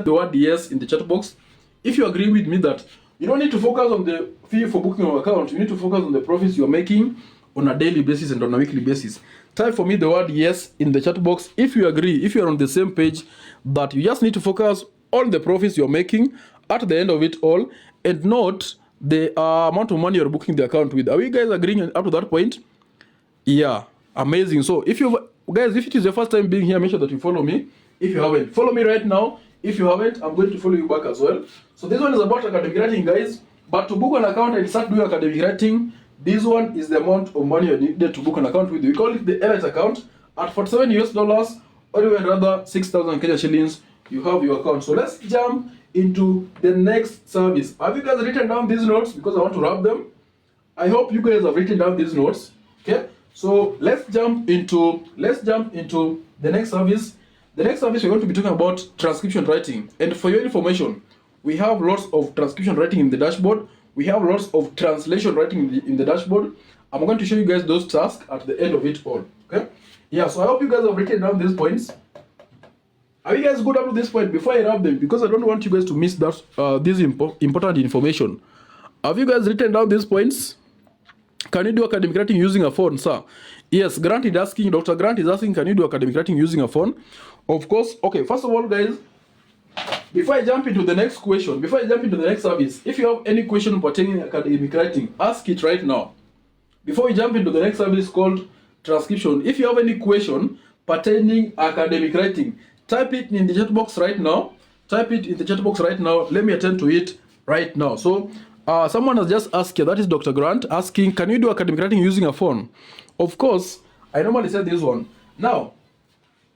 the word yes in the chat box if you agree with me that you don't need to focus on the fee for booking your account. You need to focus on the profits you're making on a daily basis and on a weekly basis. Type for me the word yes in the chat box if you agree, if you're on the same page, that you just need to focus on the profits you're making at the end of it all and not the amount of money you're booking the account with. Are we guys agreeing up to that point? Yeah, amazing. So if you guys, if it is your first time being here, make sure that you follow me. If you haven't, follow me right now. If you haven't, I'm going to follow you back as well. So this one is about academic writing, guys. But to book an account and start doing academic writing, this one is the amount of money you needed to book an account with. We call it the elite account. At 47 US dollars, or even rather 6,000 Kenya shillings, you have your account. So let's jump into the next service. Have you guys written down these notes? Because I want to wrap them. I hope you guys have written down these notes. Okay, so let's jump into the next service. The next service we're going to be talking about transcription writing. And for your information, we have lots of transcription writing in the dashboard. We have lots of translation writing in the dashboard. I'm going to show you guys those tasks at the end of it all. Okay? Yeah, so I hope you guys have written down these points. Are you guys good up to this point before I wrap them? Because I don't want you guys to miss that this important information. Have you guys written down these points? Can you do academic writing using a phone, sir? Yes, Grant is asking, Dr. Grant is asking, can you do academic writing using a phone? Of course. Okay, first of all, guys, before I jump into the next question, before I jump into the next service, if you have any question pertaining to academic writing, ask it right now. Before we jump into the next service called transcription, if you have any question pertaining academic writing, type it in the chat box right now. Type it in the chat box right now. Let me attend to it right now. So, someone has just asked here, that is Dr. Grant, asking, can you do academic writing using a phone? Of course, I normally say this one. Now,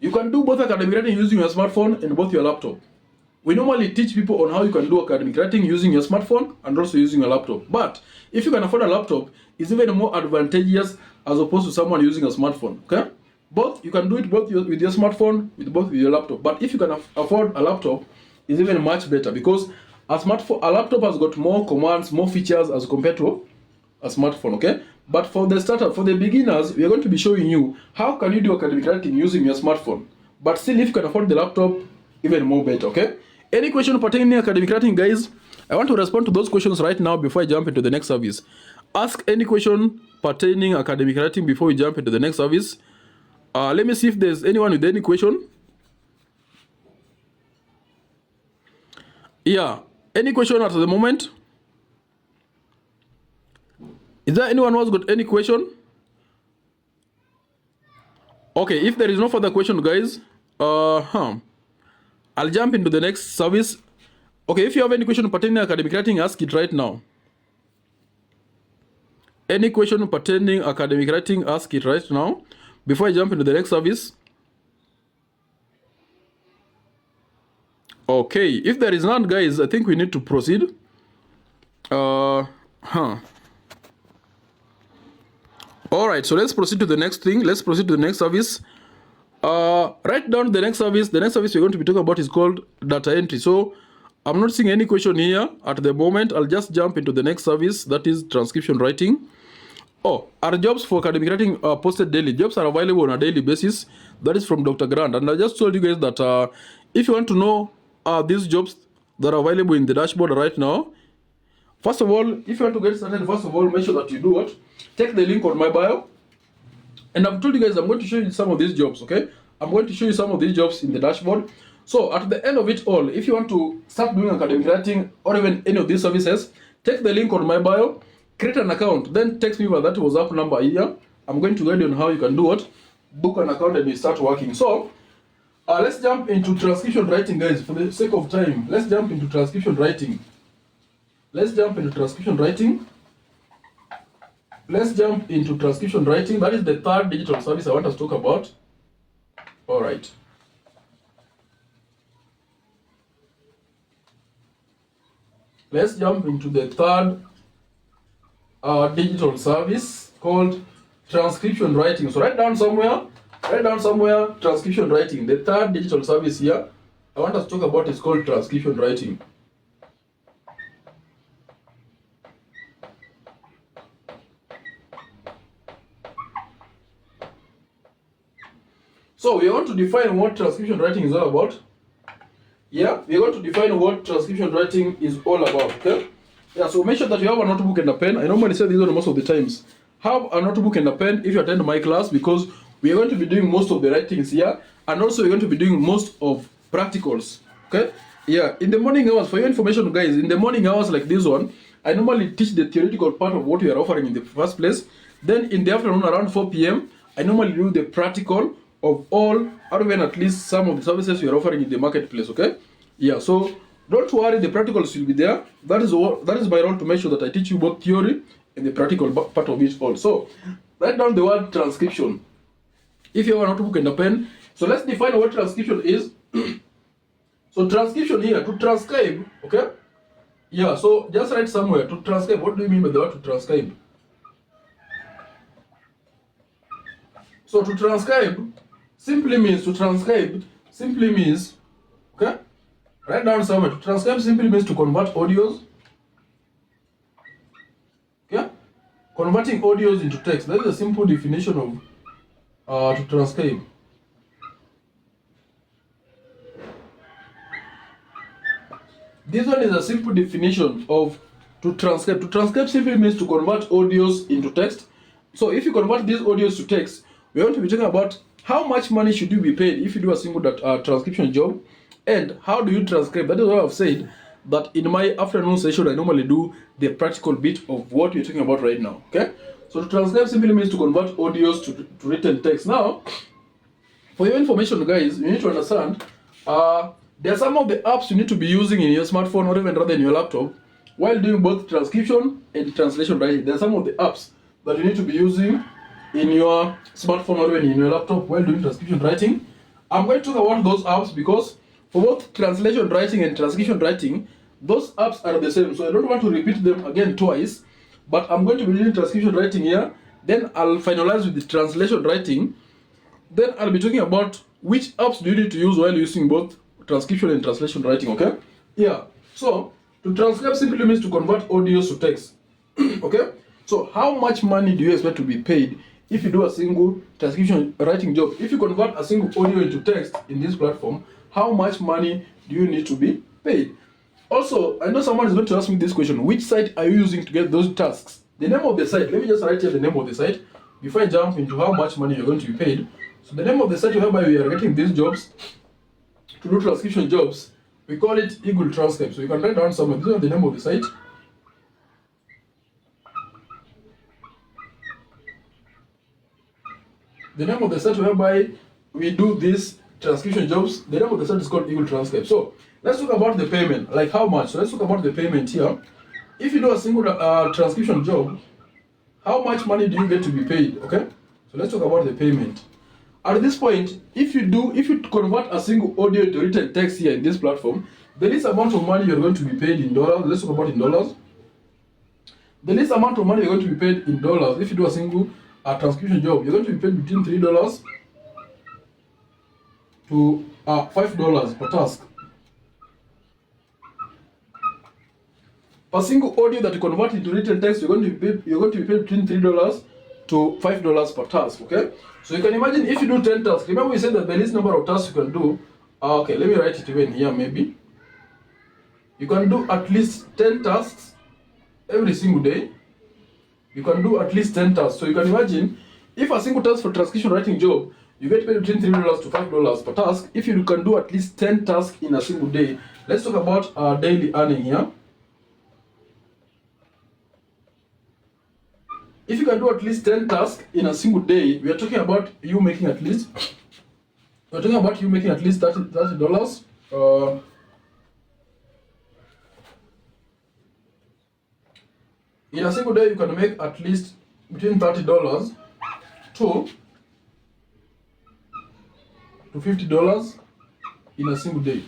you can do both academic writing using your smartphone and both your laptop. We normally teach people on how you can do academic writing using your smartphone and also using your laptop. But if you can afford a laptop, it's even more advantageous as opposed to someone using a smartphone. Okay? Both, you can do it both with your smartphone, with your laptop. But if you can afford a laptop, it's even much better because a laptop has got more commands, more features as compared to a smartphone, okay? But for the startup, for the beginners, we are going to be showing you how can you do academic writing using your smartphone. But still, if you can afford the laptop, even more better, okay? Any question pertaining to academic writing, guys? I want to respond to those questions right now before I jump into the next service. Ask any question pertaining academic writing before we jump into the next service. Let me see if there's anyone with any question. Yeah. Any question at the moment? Is there anyone who has got any question? Okay, if there is no further question, guys, I'll jump into the next service. Okay, if you have any question pertaining to academic writing, ask it right now. Any question pertaining to academic writing, ask it right now before I jump into the next service. Okay, if there is none, guys, I think we need to proceed. All right, so let's proceed to the next thing. Let's proceed to the next service. Write down the next service. The next service we're going to be talking about is called data entry. So I'm not seeing any question here at the moment. I'll just jump into the next service, that is transcription writing. Oh, are jobs for academic writing posted daily? Jobs are available on a daily basis. That is from Dr. Grant. And I just told you guys that if you want to know these jobs that are available in the dashboard right now, first of all, if you want to get started, first of all, make sure that you do what? Take the link on my bio. And I've told you guys I'm going to show you some of these jobs, okay? I'm going to show you some of these jobs in the dashboard. So at the end of it all, if you want to start doing academic writing or even any of these services, take the link on my bio, create an account, then text me by that WhatsApp number here. I'm going to guide you on how you can do what? Book an account and you start working. So let's jump into transcription writing, guys. For the sake of time, let's jump into transcription writing. Let's jump into transcription writing. Let's jump into transcription writing. That is the third digital service I want us to talk about. All right. Let's jump into the third digital service called transcription writing. So write down somewhere, transcription writing. The third digital service here I want us to talk about is called transcription writing. So we want to define what transcription writing is all about. Yeah, we're going to define what transcription writing is all about, okay? Yeah, so make sure that you have a notebook and a pen. I normally say this one most of the times. Have a notebook and a pen if you attend my class, because we are going to be doing most of the writings here, and also we're going to be doing most of practicals, okay? Yeah, in the morning hours, for your information guys, in the morning hours like this one, I normally teach the theoretical part of what we are offering in the first place. Then in the afternoon around 4 p.m., I normally do the practical of all, or even at least some of the services we are offering in the marketplace, okay? Yeah, so don't worry, the practicals will be there. That is my role, to make sure that I teach you both theory and the practical part of it also. Write down the word transcription. If you have a notebook and a pen, so let's define what transcription is. So transcription here, to transcribe, okay? Yeah, so just write somewhere, to transcribe. What do you mean by the word to transcribe? So to transcribe simply means, okay? Write down somewhere. To transcribe simply means to convert audios. Okay? Converting audios into text. That is a simple definition of to transcribe. This one is a simple definition of to transcribe. To transcribe simply means to convert audios into text. So if you convert these audios to text, we're going to be talking about how much money should you be paid if you do a single transcription job, and how do you transcribe. That is what I've said, that in my afternoon session I normally do the practical bit of what we're talking about right now, okay? So to transcribe simply means to convert audios to written text. Now, for your information guys, you need to understand, there are some of the apps you need to be using in your smartphone, or even rather in your laptop, while doing both transcription and translation writing. There are some of the apps that you need to be using in your smartphone or even in your laptop while doing transcription writing. I'm going to talk about those apps because for both translation writing and transcription writing, those apps are the same. So I don't want to repeat them again twice, but I'm going to be doing transcription writing here, then I'll finalize with the translation writing, then I'll be talking about which apps do you need to use while using both transcription and translation writing, okay? Yeah, so to transcribe simply means to convert audios to text, okay? So how much money do you expect to be paid if you do a single transcription writing job? If you convert a single audio into text in this platform, how much money do you need to be paid? Also, I know someone is going to ask me this question: which site are you using to get those tasks? The name of the site, let me just write here the name of the site before I jump into how much money you're going to be paid. So the name of the site whereby we are getting these jobs, to do transcription jobs, we call it Eagle Transcript. So you can write down somewhere, this is the name of the site. The name of the site whereby we do these transcription jobs, the name of the site is called Eagle Transcript. So let's talk about the payment, like how much. So let's talk about the payment here. If you do a single transcription job, how much money do you get to be paid? Okay, so let's talk about the payment. At this point, if you convert a single audio to written text here in this platform, the least amount of money you're going to be paid in dollars. Let's talk about in dollars. The least amount of money you're going to be paid in dollars if you do a single transcription job, you're going to be paid between $3 to $5 per task. Per single audio that you convert into written text, you're going to be paid between $3 to $5 per task. Okay, so you can imagine if you do 10 tasks. Remember we said that the least number of tasks you can do. Okay, let me write it even here. Maybe you can do at least 10 tasks every single day. You can do at least 10 tasks. So you can imagine if a single task for transcription writing job, you get paid between $3 to $5 per task. If you can do at least 10 tasks in a single day, let's talk about daily earning here. If you can do at least 10 tasks in a single day, we are talking about you making at least $30. In a single day, you can make at least between $30 to $50 in a single day.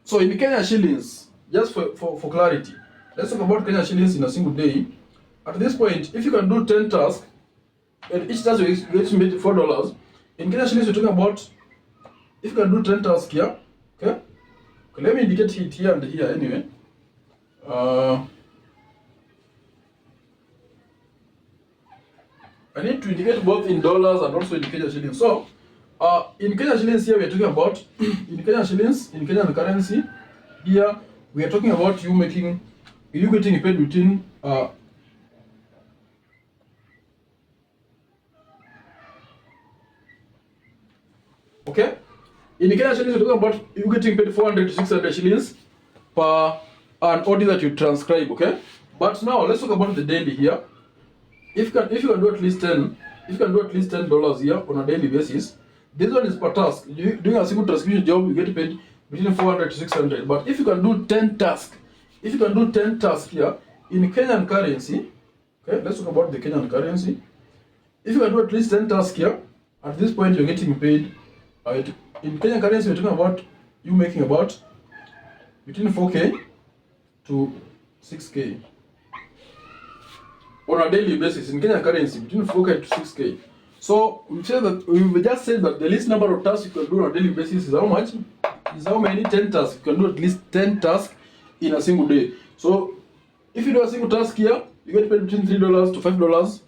So in Kenya shillings, just for clarity, let's talk about Kenya shillings in a single day. At this point, if you can do 10 tasks, and each task you get to make $4, in Kenya shillings, we're talking about, if you can do 10 tasks here, okay? Let me indicate it here and here anyway. I need to indicate both in dollars and also in Kenya shillings. So, In Kenya shillings here we are talking about in Kenya shillings, in Kenyan currency here we are talking about you getting paid between okay. In Kenya shillings we're talking about you getting paid 400 to 600 shillings per an audio that you transcribe, okay? But now let's talk about the daily here. If you can do at least $10 here on a daily basis, this one is per task. Doing a single transcription job, you get paid between 400 to 600. But if you can do 10 tasks, here in Kenyan currency, okay, let's talk about the Kenyan currency. If you can do at least 10 tasks here, at this point you're getting paid. In Kenyan currency, we're talking about you making about between 4K to 6K. On a daily basis in Kenyan currency, between 4K to 6K. So we just said that the least number of tasks you can do on a daily basis is how much? Is how many? 10 tasks. You can do at least 10 tasks in a single day. So if you do a single task here, you get paid between $3 to $5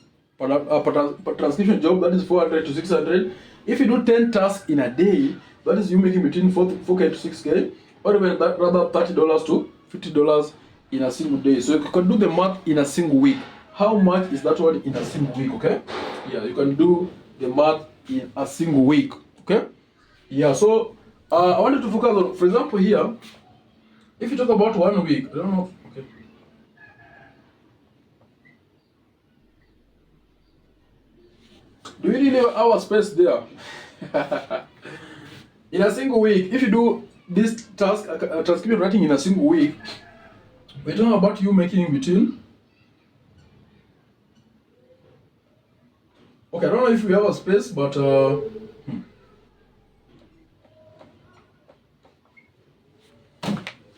per transcription job. That is 400 to 600. If you do 10 tasks in a day, that is you making between 4K to 6K, or even rather $30 to $50 in a single day. So you can do the math in a single week. How much is that one in a single week, okay? Yeah, you can do the math in a single week, okay? Yeah, so I wanted to focus on, for example, here, if you talk about 1 week, I don't know, okay. Do you really have our space there? In a single week, if you do this task, transcription writing in a single week, we're talking about you making between. Okay, I don't know if we have a space, but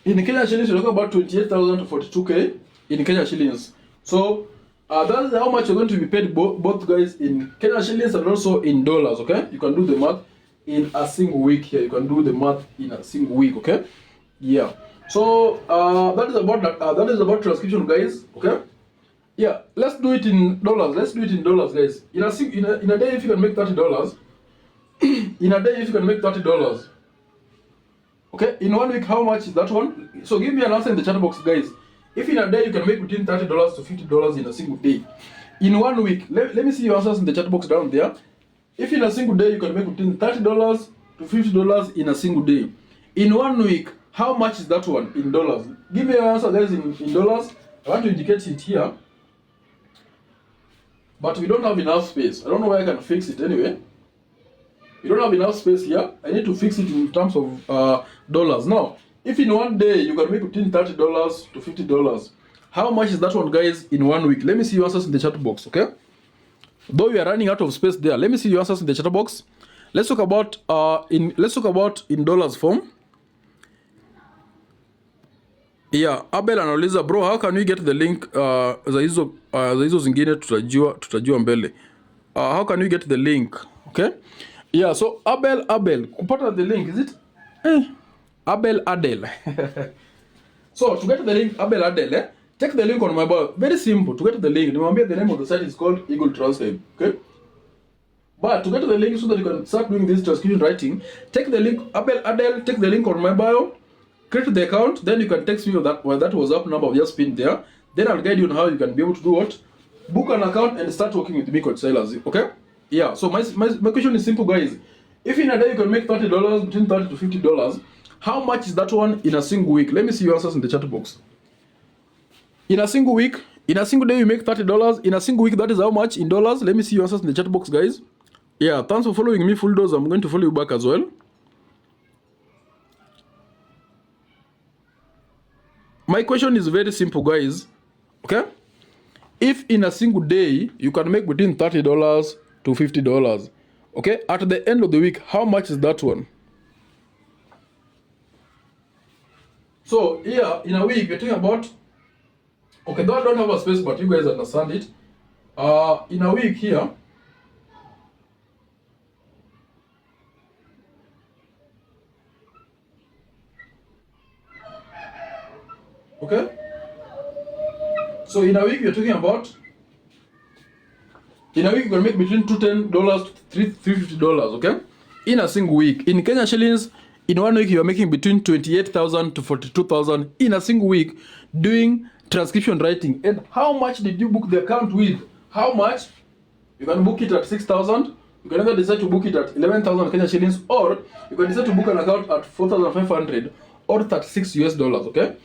in Kenya shillings, we're talking about 28,000 to 42K in Kenya shillings. So that is how much you're going to be paid both guys in Kenya shillings and also in dollars. Okay, you can do the math in a single week here. You can do the math in a single week. Okay, yeah. So that is about transcription, guys. Okay. Yeah, let's do it in dollars. Guys. In a day, if you can make $30, okay. In 1 week, how much is that one? So give me an answer in the chat box, guys. If in a day you can make between $30 to $50 in a single day, in 1 week, let me see your answers in the chat box down there. If in a single day you can make between $30 to $50 in a single day, in 1 week, how much is that one in dollars? Give me your answer, guys, in dollars. I want to indicate it here. But we don't have enough space. I don't know where I can fix it anyway. We don't have enough space here. I need to fix it in terms of dollars. Now, if in 1 day you can make between $30 to $50, how much is that one, guys, in 1 week? Let me see your answers in the chat box, okay? Though we are running out of space there, let me see your answers in the chat box. Let's talk about in dollars form. Yeah, Abel anauliza, bro, how can we get the link za hizo zingine tutajua mbele. How can we get the link? Okay? Yeah, so Abel, kupata the link, is it? Abel Adel. So, to get the link, Abel Adel, take the link on my bio. Very simple. To get the link, remember the name of the site is called Eagle Translate. Okay? But to get the link so that you can start doing this transcription writing, take the link, Abel Adel, take the link on my bio. Create the account, then you can text me that WhatsApp number I've just pinned there. Then I'll guide you on how you can be able to do what? Book an account and start working with me, Coach Silas. Okay? Yeah. So my question is simple, guys. If in a day you can make $30, between $30 to $50, how much is that one in a single week? Let me see your answers in the chat box. In a single week, in a single day you make $30. In a single week, that is how much in dollars? Let me see your answers in the chat box, guys. Yeah. Thanks for following me, full dose. I'm going to follow you back as well. My question is very simple, guys. Okay? If in a single day you can make between $30 to $50, okay? At the end of the week, how much is that one? So here in a week, you're talking about, okay, though I don't have a space, but you guys understand it. In a week here, okay? So in a week you're talking about, in a week you can make between $210 to $350, okay? in a single week. In Kenya shillings, in 1 week you are making between 28,000 to 42,000 in a single week doing transcription writing. And how much did you book the account with? How much? You can book it at 6,000. You can either decide to book it at 11,000 Kenya shillings, or you can decide to book an account at 4,500 or 36 US dollars. Okay?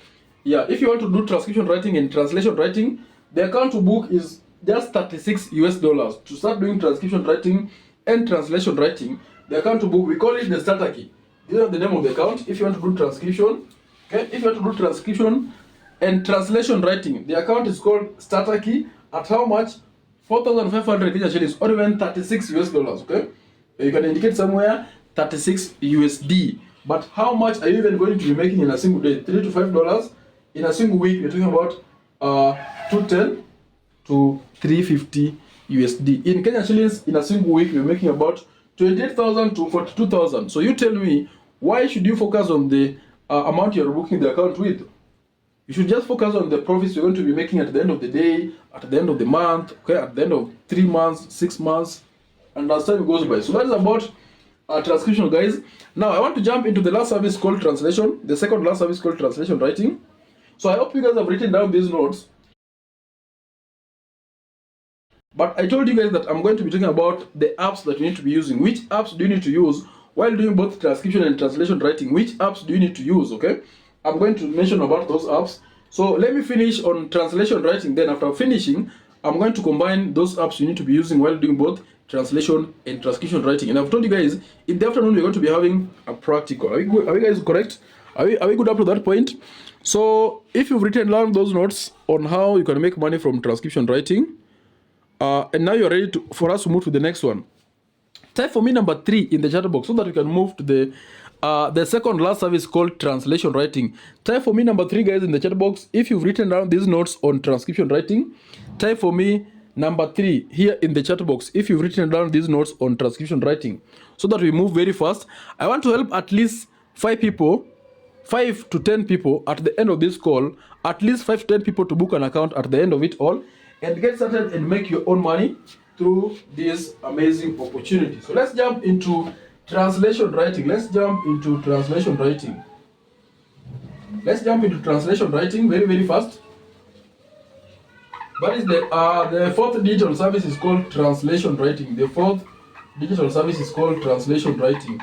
Yeah, if you want to do transcription writing and translation writing, the account to book is just 36 US dollars. To start doing transcription writing and translation writing, the account to book, we call it the starter key. These are the name of the account. If you want to do transcription, okay, if you want to do transcription and translation writing, the account is called starter key. At how much? 4,500 Kenya shillings, or even 36 US dollars. Okay, you can indicate somewhere 36 USD. But how much are you even going to be making in a single day? $3 to $5 in a single week. We're talking about 210 to 350 USD. In Kenya shillings, in a single week, we're making about 28,000 to 42,000. So you tell me, why should you focus on the amount you're booking the account with? You should just focus on the profits you're going to be making at the end of the day, at the end of the month, okay, at the end of 3 months, 6 months, and as time goes by. So that is about transcription, guys. Now I want to jump into the last service called translation, the second last service called translation writing. So I hope you guys have written down these notes. But I told you guys that I'm going to be talking about the apps that you need to be using. Which apps do you need to use while doing both transcription and translation writing? Which apps do you need to use, okay? I'm going to mention about those apps. So let me finish on translation writing. Then after finishing, I'm going to combine those apps you need to be using while doing both translation and transcription writing. And I've told you guys, in the afternoon, we're going to be having a practical. Are we guys correct? Are we good up to that point? So if you've written down those notes on how you can make money from transcription writing, and now you're ready for us to move to the next one, type for me number 3 in the chat box so that we can move to the second last service called translation writing. Type for me number 3, guys, in the chat box. If you've written down these notes on transcription writing, type for me number 3 here in the chat box if you've written down these notes on transcription writing, so that we move very fast. I want to help at least 5 to 10 people at the end of this call, at least 5 to 10 people to book an account at the end of it all and get started and make your own money through this amazing opportunity. So let's jump into translation writing. Let's jump into translation writing. Let's jump into translation writing very, very fast. That is the fourth digital service is called translation writing. The fourth digital service is called translation writing.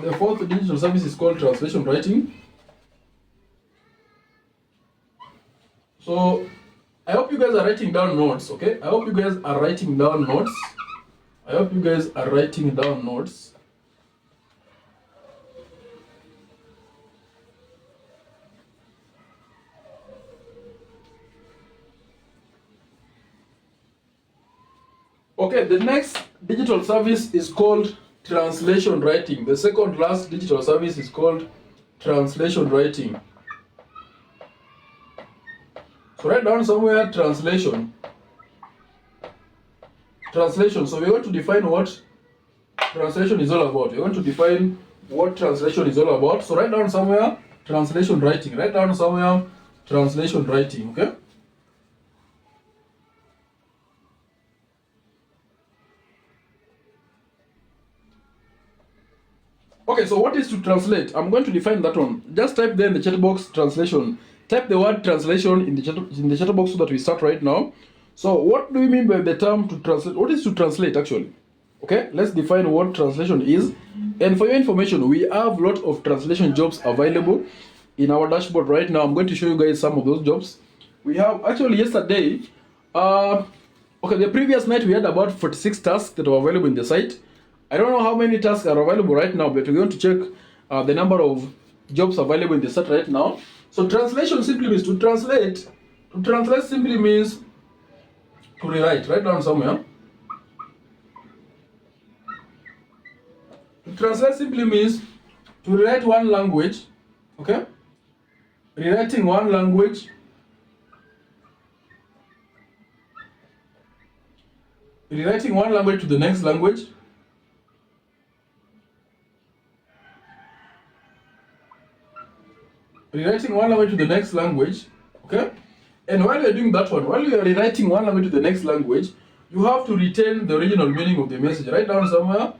The fourth digital service is called translation writing. So I hope you guys are writing down notes, okay? I hope you guys are writing down notes. I hope you guys are writing down notes. Okay, the next digital service is called translation writing. The second last digital service is called translation writing. So write down somewhere translation. Translation. So we're going to define what translation is all about. We're going to define what translation is all about. So write down somewhere translation writing. Write down somewhere translation writing, okay? Okay, so what is to translate? I'm going to define that one. Just type there in the chat box translation. Type the word translation in the chat box so that we start right now. So what do we mean by the term to translate? What is to translate actually? Okay, let's define what translation is. And for your information, we have a lot of translation jobs available in our dashboard right now. I'm going to show you guys some of those jobs. We have actually yesterday, okay, the previous night we had about 46 tasks that were available in the site. I don't know how many tasks are available right now, but we're going to check the number of jobs available in the site right now. So translation simply means to translate. To translate simply means to rewrite. Write down somewhere. To translate simply means to rewrite one language. Okay? Rewriting one language. Rewriting one language to the next language. Rewriting one language to the next language, okay? And while you're doing that one, while you're rewriting one language to the next language, you have to retain the original meaning of the message. Write down somewhere,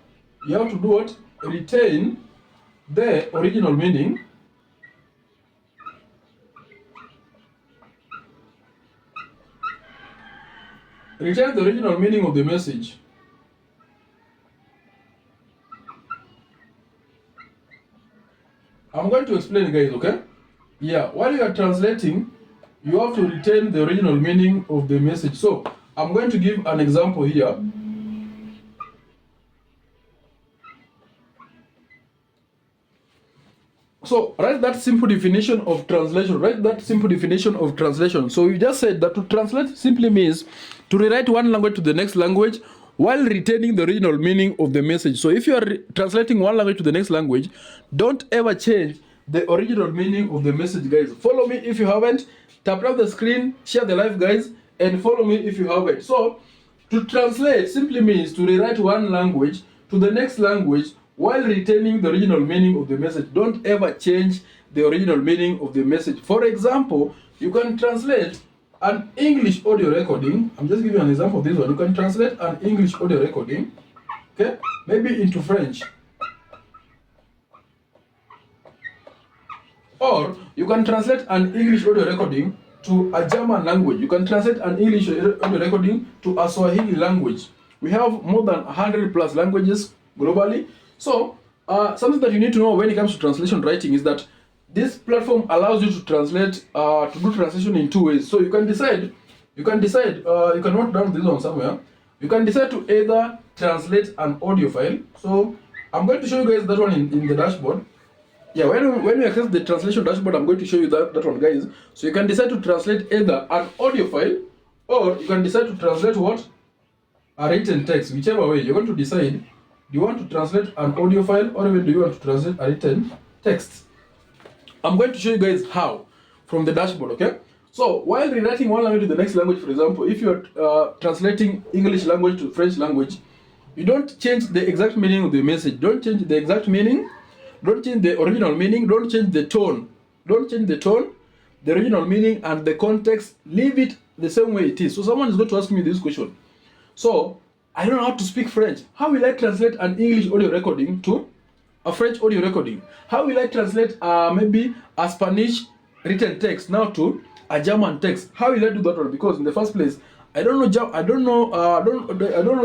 You have to do what? Retain the original meaning. Retain the original meaning of the message. I'm going to explain, guys, okay? Yeah, while you are translating, you have to retain the original meaning of the message. So, I'm going to give an example here. So, write that simple definition of translation. Write that simple definition of translation. So, you just said that to translate simply means to rewrite one language to the next language while retaining the original meaning of the message. So, if you are translating one language to the next language, don't ever change the original meaning of the message, guys. Follow me if you haven't. Tap on the screen, share the live, guys, and follow me if you haven't. So, to translate simply means to rewrite one language to the next language while retaining the original meaning of the message. Don't ever change the original meaning of the message. For example, you can translate an English audio recording. I'm just giving you an example of this one. You can translate an English audio recording, okay, maybe into French. Or you can translate an English audio recording to a German language. You can translate an English audio recording to a Swahili language. We have more than 100 plus languages globally. So, something that you need to know when it comes to translation writing is that this platform allows you to translate, to do translation in two ways. So you can decide, you can note down this one somewhere. You can decide to either translate an audio file. So I'm going to show you guys that one in the dashboard. Yeah, when we access the translation dashboard, I'm going to show you that one, guys. So you can decide to translate either an audio file, or you can decide to translate what? A written text, whichever way you're going to decide. Do you want to translate an audio file, or even do you want to translate a written text? I'm going to show you guys how from the dashboard, okay? So while rewriting one language to the next language, for example, if you're translating English language to French language, you don't change the exact meaning of the message. Don't change the exact meaning. Don't change the original meaning. Don't change the tone. Don't change the tone, the original meaning, and the context. Leave it the same way it is. So someone is going to ask me this question. So I don't know how to speak French. How will I translate an English audio recording to a French audio recording? How will I translate maybe a Spanish written text now to a German text? How will I do that one? Because in the first place, I don't know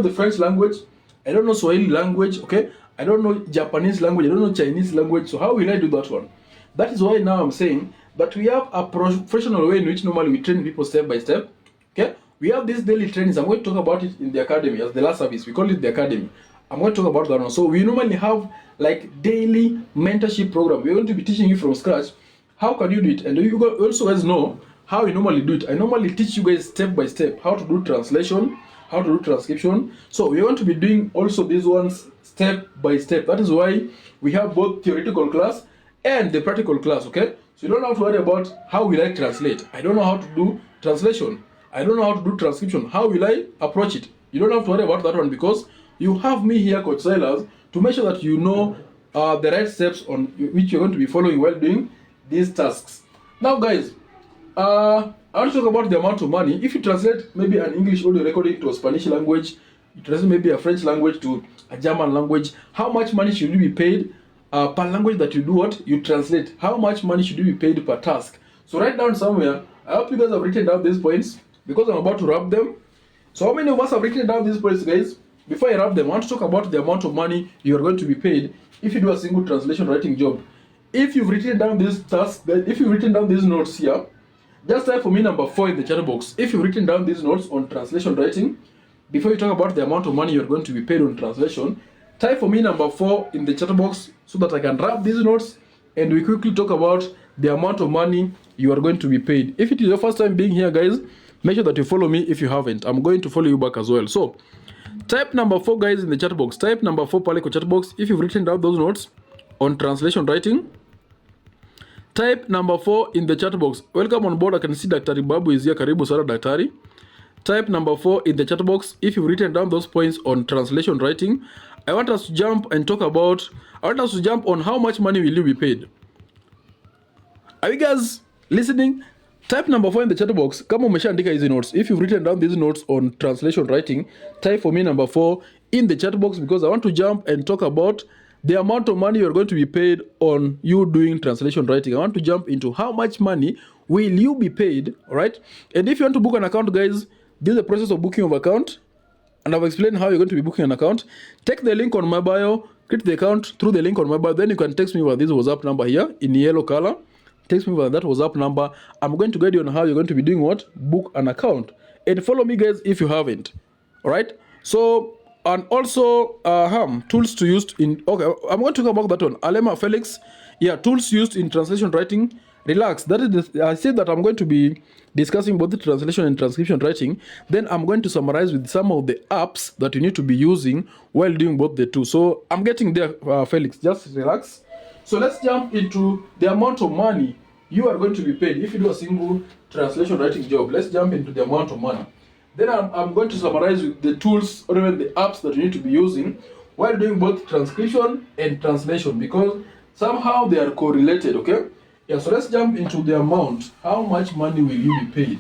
the French language. I don't know Swahili language. Okay, I don't know Japanese language. I don't know Chinese language. So how will I do that one? That is why now I'm saying that we have a professional way in which normally we train people step by step. Okay. We have these daily trainings. I'm going to talk about it in the academy as the last service. We call it the academy. I'm going to talk about that one. So we normally have like daily mentorship program. We're going to be teaching you from scratch. How can you do it? And you also guys know how we normally do it. I normally teach you guys step by step how to do translation, how to do transcription. So we're going to be doing also these ones step by step. That is why we have both theoretical class and the practical class, okay? So you don't have to worry about how will I translate. I don't know how to do translation. I don't know how to do transcription. How will I approach it? You don't have to worry about that one because you have me here, Coach Silas, to make sure that you know the right steps on which you're going to be following while doing these tasks. Now, guys, I want to talk about the amount of money. If you translate maybe an English audio recording to a Spanish language, you translate maybe a French language to a German language, how much money should you be paid per language that you do what? You translate. How much money should you be paid per task? So write down somewhere. I hope you guys have written down these points because I'm about to wrap them. So how many of us have written down these points, guys? Before I wrap them, I want to talk about the amount of money you are going to be paid if you do a single translation writing job. If you've written down these tasks, if you've written down these notes here, just type for me number 4 in the chat box. If you've written down these notes on translation writing, before you talk about the amount of money you're going to be paid on translation, type for me number 4 in the chat box so that I can wrap these notes and we quickly talk about the amount of money you are going to be paid. If it is your first time being here, guys, make sure that you follow me. If you haven't, I'm going to follow you back as well. So type number 4, guys, in the chat box. Type number 4 pale kwa chat box if you've written down those notes on translation writing. Type number 4 in the chat box. Welcome on board. I can see Dr. Babu is here. Karibu sana Daktari. Type number 4 in the chat box if you've written down those points on translation writing. I want us to jump on how much money will you be paid. Are you guys listening? Type number 4 in the chat box. Kama umeshaandika hizi notes. If you've written down these notes on translation writing, type for me number 4 in the chat box, because I want to jump and talk about the amount of money you're going to be paid on you doing translation writing. I want to jump into how much money will you be paid, all right? And if you want to book an account, guys, this is the process of booking of account, and I've explained how you're going to be booking an account. Take the link on my bio, create the account through the link on my bio, then you can text me with this WhatsApp number here in yellow color. Text me with that WhatsApp number. I'm going to guide you on how you're going to be doing what? Book an account. And follow me, guys, if you haven't. All right? So, and also, tools to use in, okay, I'm going to talk about that one. Alema Felix, yeah, tools used in translation writing. Relax. That is, I said that I'm going to be discussing both the translation and transcription writing. Then I'm going to summarize with some of the apps that you need to be using while doing both the two. So I'm getting there, Felix. Just relax. So let's jump into the amount of money you are going to be paid if you do a single translation writing job. Let's jump into the amount of money. Then I'm going to summarize with the tools or even the apps that you need to be using while doing both transcription and translation, because somehow they are correlated, okay? Yeah, so let's jump into the amount. How much money will you be paid?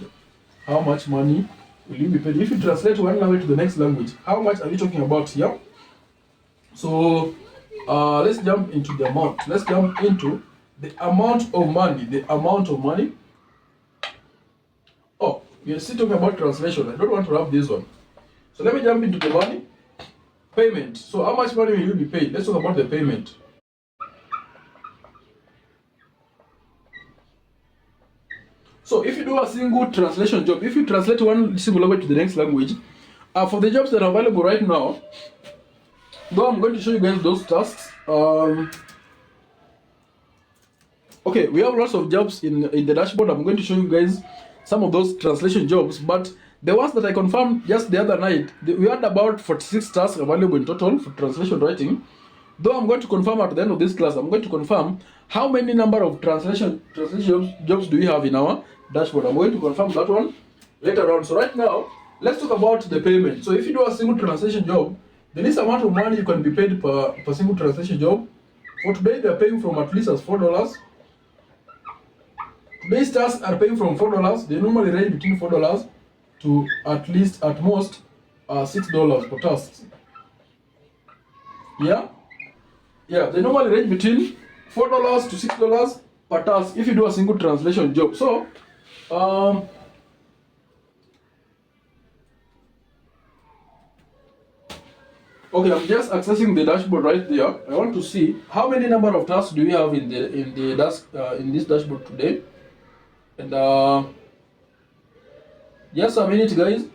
How much money will you be paid? If you translate one language to the next language, how much are you talking about here? So let's jump into the amount. Let's jump into the amount of money. The amount of money. Oh, we're still talking about translation. I don't want to have this one. So let me jump into the money. Payment. So how much money will you be paid? Let's talk about the payment. So if you do a single translation job, if you translate one single language to the next language, for the jobs that are available right now, though I'm going to show you guys those tasks. Okay, we have lots of jobs in the dashboard. I'm going to show you guys some of those translation jobs, but the ones that I confirmed just the other night, we had about 46 tasks available in total for translation writing. Though I'm going to confirm at the end of this class, I'm going to confirm how many number of translation jobs do we have in our dashboard. I'm going to confirm that one later on. So right now, let's talk about the payment. So if you do a single translation job, the least amount of money you can be paid per single translation job. For today, they're paying from at least as $4. Today's tasks are paying from $4. They normally range between $4 to at most $6 per task. Yeah? Yeah, they normally range between $4 to $6 per task if you do a single translation job. So, okay, I'm just accessing the dashboard right there. I want to see how many number of tasks do we have in this dashboard today. And just a minute, guys.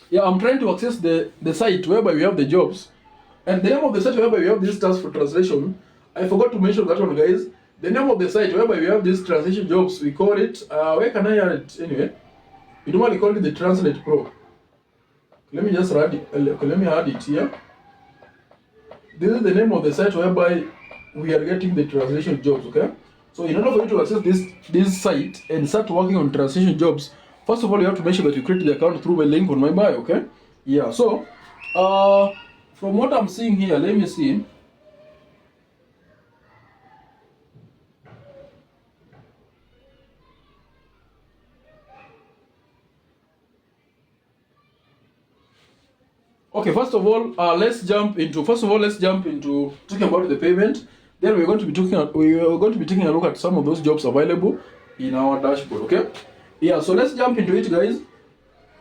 Yeah, I'm trying to access the site whereby we have the jobs. And the name of the site whereby we have this task for translation, I forgot to mention that one, guys. The name of the site whereby we have these translation jobs, we call it, where can I add it anyway? We normally call it the Translate Pro. Let me just add it, let me add it here. This is the name of the site whereby we are getting the translation jobs, okay? So in order for you to access this site and start working on translation jobs, first of all, you have to make sure that you create the account through a link on my bio, okay? Yeah, so, from what I'm seeing here, let me see. Okay, first of all, let's jump into talking about the payment. Then we're going to be taking a look at some of those jobs available in our dashboard. Okay? Yeah. So let's jump into it, guys.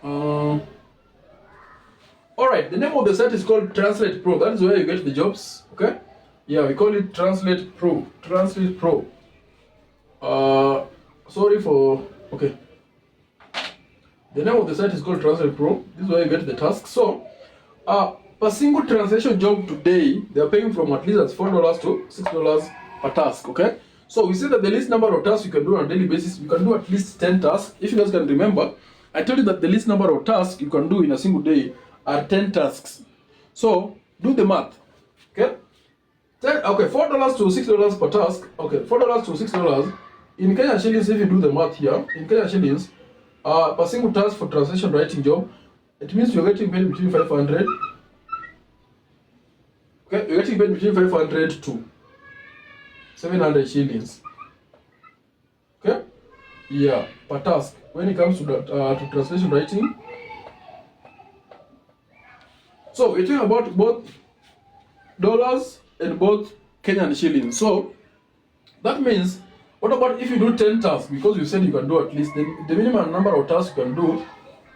All right. The name of the site is called Translate Pro. That is where you get the jobs. Okay? Yeah, we call it Translate Pro. Translate Pro. Sorry for. Okay. The name of the site is called Translate Pro. This is where you get the tasks. So, a single translation job today, they are paying from at least $4 to $6 per task, okay? So we see that the least number of tasks you can do on a daily basis, you can do at least 10 tasks. If you guys can remember, I told you that the least number of tasks you can do in a single day are 10 tasks. So do the math, okay? Okay, $4 to $6 per task. Okay, $4 to $6 in Kenya shillings. If you do the math here, in Kenya shillings, per single task for translation writing job, it means you're getting paid between 500. Okay, you're getting paid between 500 to 700 shillings. Okay, yeah, per task. When it comes to that, to translation writing, So we're talking about both dollars and both Kenyan shillings. So that means, what about if you do 10 tasks? Because you said you can do at least the minimum number of tasks you can do.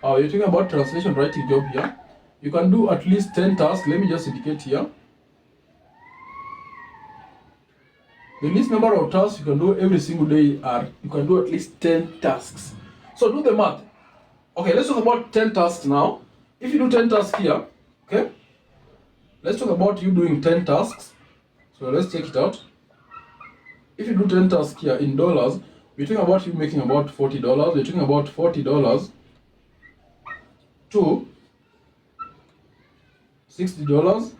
You're talking about translation writing job here. You can do at least 10 tasks. Let me just indicate here. The least number of tasks you can do every single day are, you can do at least 10 tasks. So do the math. Okay, let's talk about 10 tasks now. If you do 10 tasks here, okay, let's talk about you doing 10 tasks. So let's check it out. If you do 10 tasks here in dollars, we're talking about you making about $40. We're talking about $40 to $60.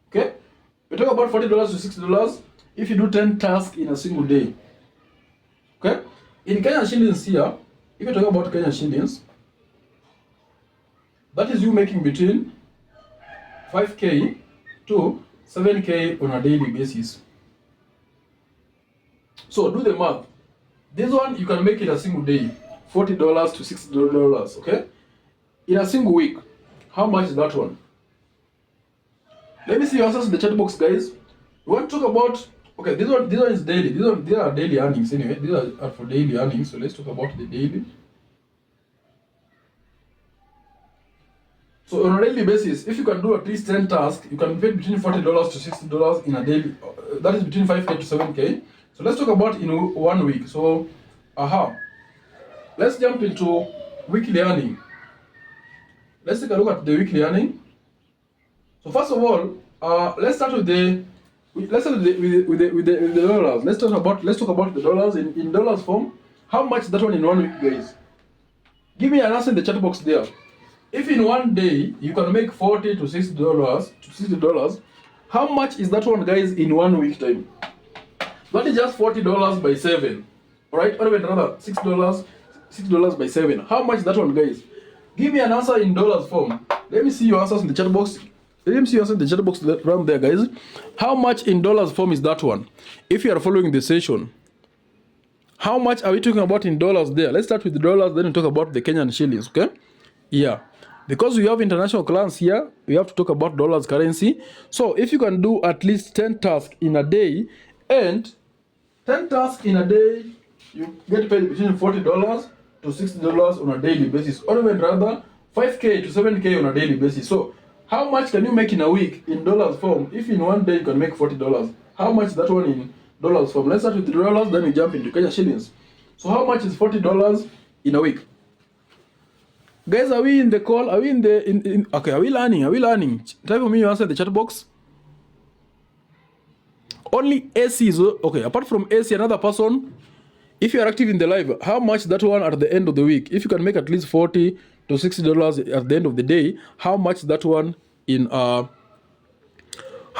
Okay? We're talking about $40 to $60 if you do 10 tasks in a single day. Okay? In Kenyan shillings here, if you're talking about Kenyan shillings, that is you making between 5K to 7K on a daily basis. So do the math. This one you can make in a single day, $40 to $60, okay? In a single week, how much is that one? Let me see your answers in the chat box, guys. We want to talk about, okay, this one is daily. These are daily earnings anyway. These are for daily earnings. So let's talk about the daily. So on a daily basis, if you can do at least 10 tasks, you can pay between $40 to $60 in a daily. That is between 5K to 7K. So let's talk about in 1 week. So, let's jump into weekly earning. Let's take a look at the weekly earning. So first of all, let's start with the dollars. Let's talk about the dollars in dollars form. How much is that one in 1 week, guys? Give me an answer in the chat box there. If in 1 day you can make $40 to $60, how much is that one, guys, in 1 week time? That is just $40 by 7, alright? Or even rather, $6 by 7. How much is that one, guys? Give me an answer in dollars form. Let me see your answers in the chat box. Let me see your answers in the chat box around there, guys. How much in dollars form is that one? If you are following the session, how much are we talking about in dollars there? Let's start with the dollars, then we talk about the Kenyan shillings, okay? Yeah. Because we have international clients here, we have to talk about dollars currency. So if you can do at least 10 tasks in a day, and 10 tasks in a day, you get paid between $40 to $60 on a daily basis, or even rather 5K to 7K on a daily basis. So how much can you make in a week in dollars form if in 1 day you can make $40? How much is that one in dollars form? Let's start with the dollars, then we jump into Kenya shillings. So how much is $40 in a week? Guys, are we in the call? Are we in the okay, are we learning? Type for me your answer in the chat box. Only AC is okay. Apart from AC, another person, if you are active in the live, how much that one at the end of the week? If you can make at least $40 to $60 at the end of the day, how much that one in how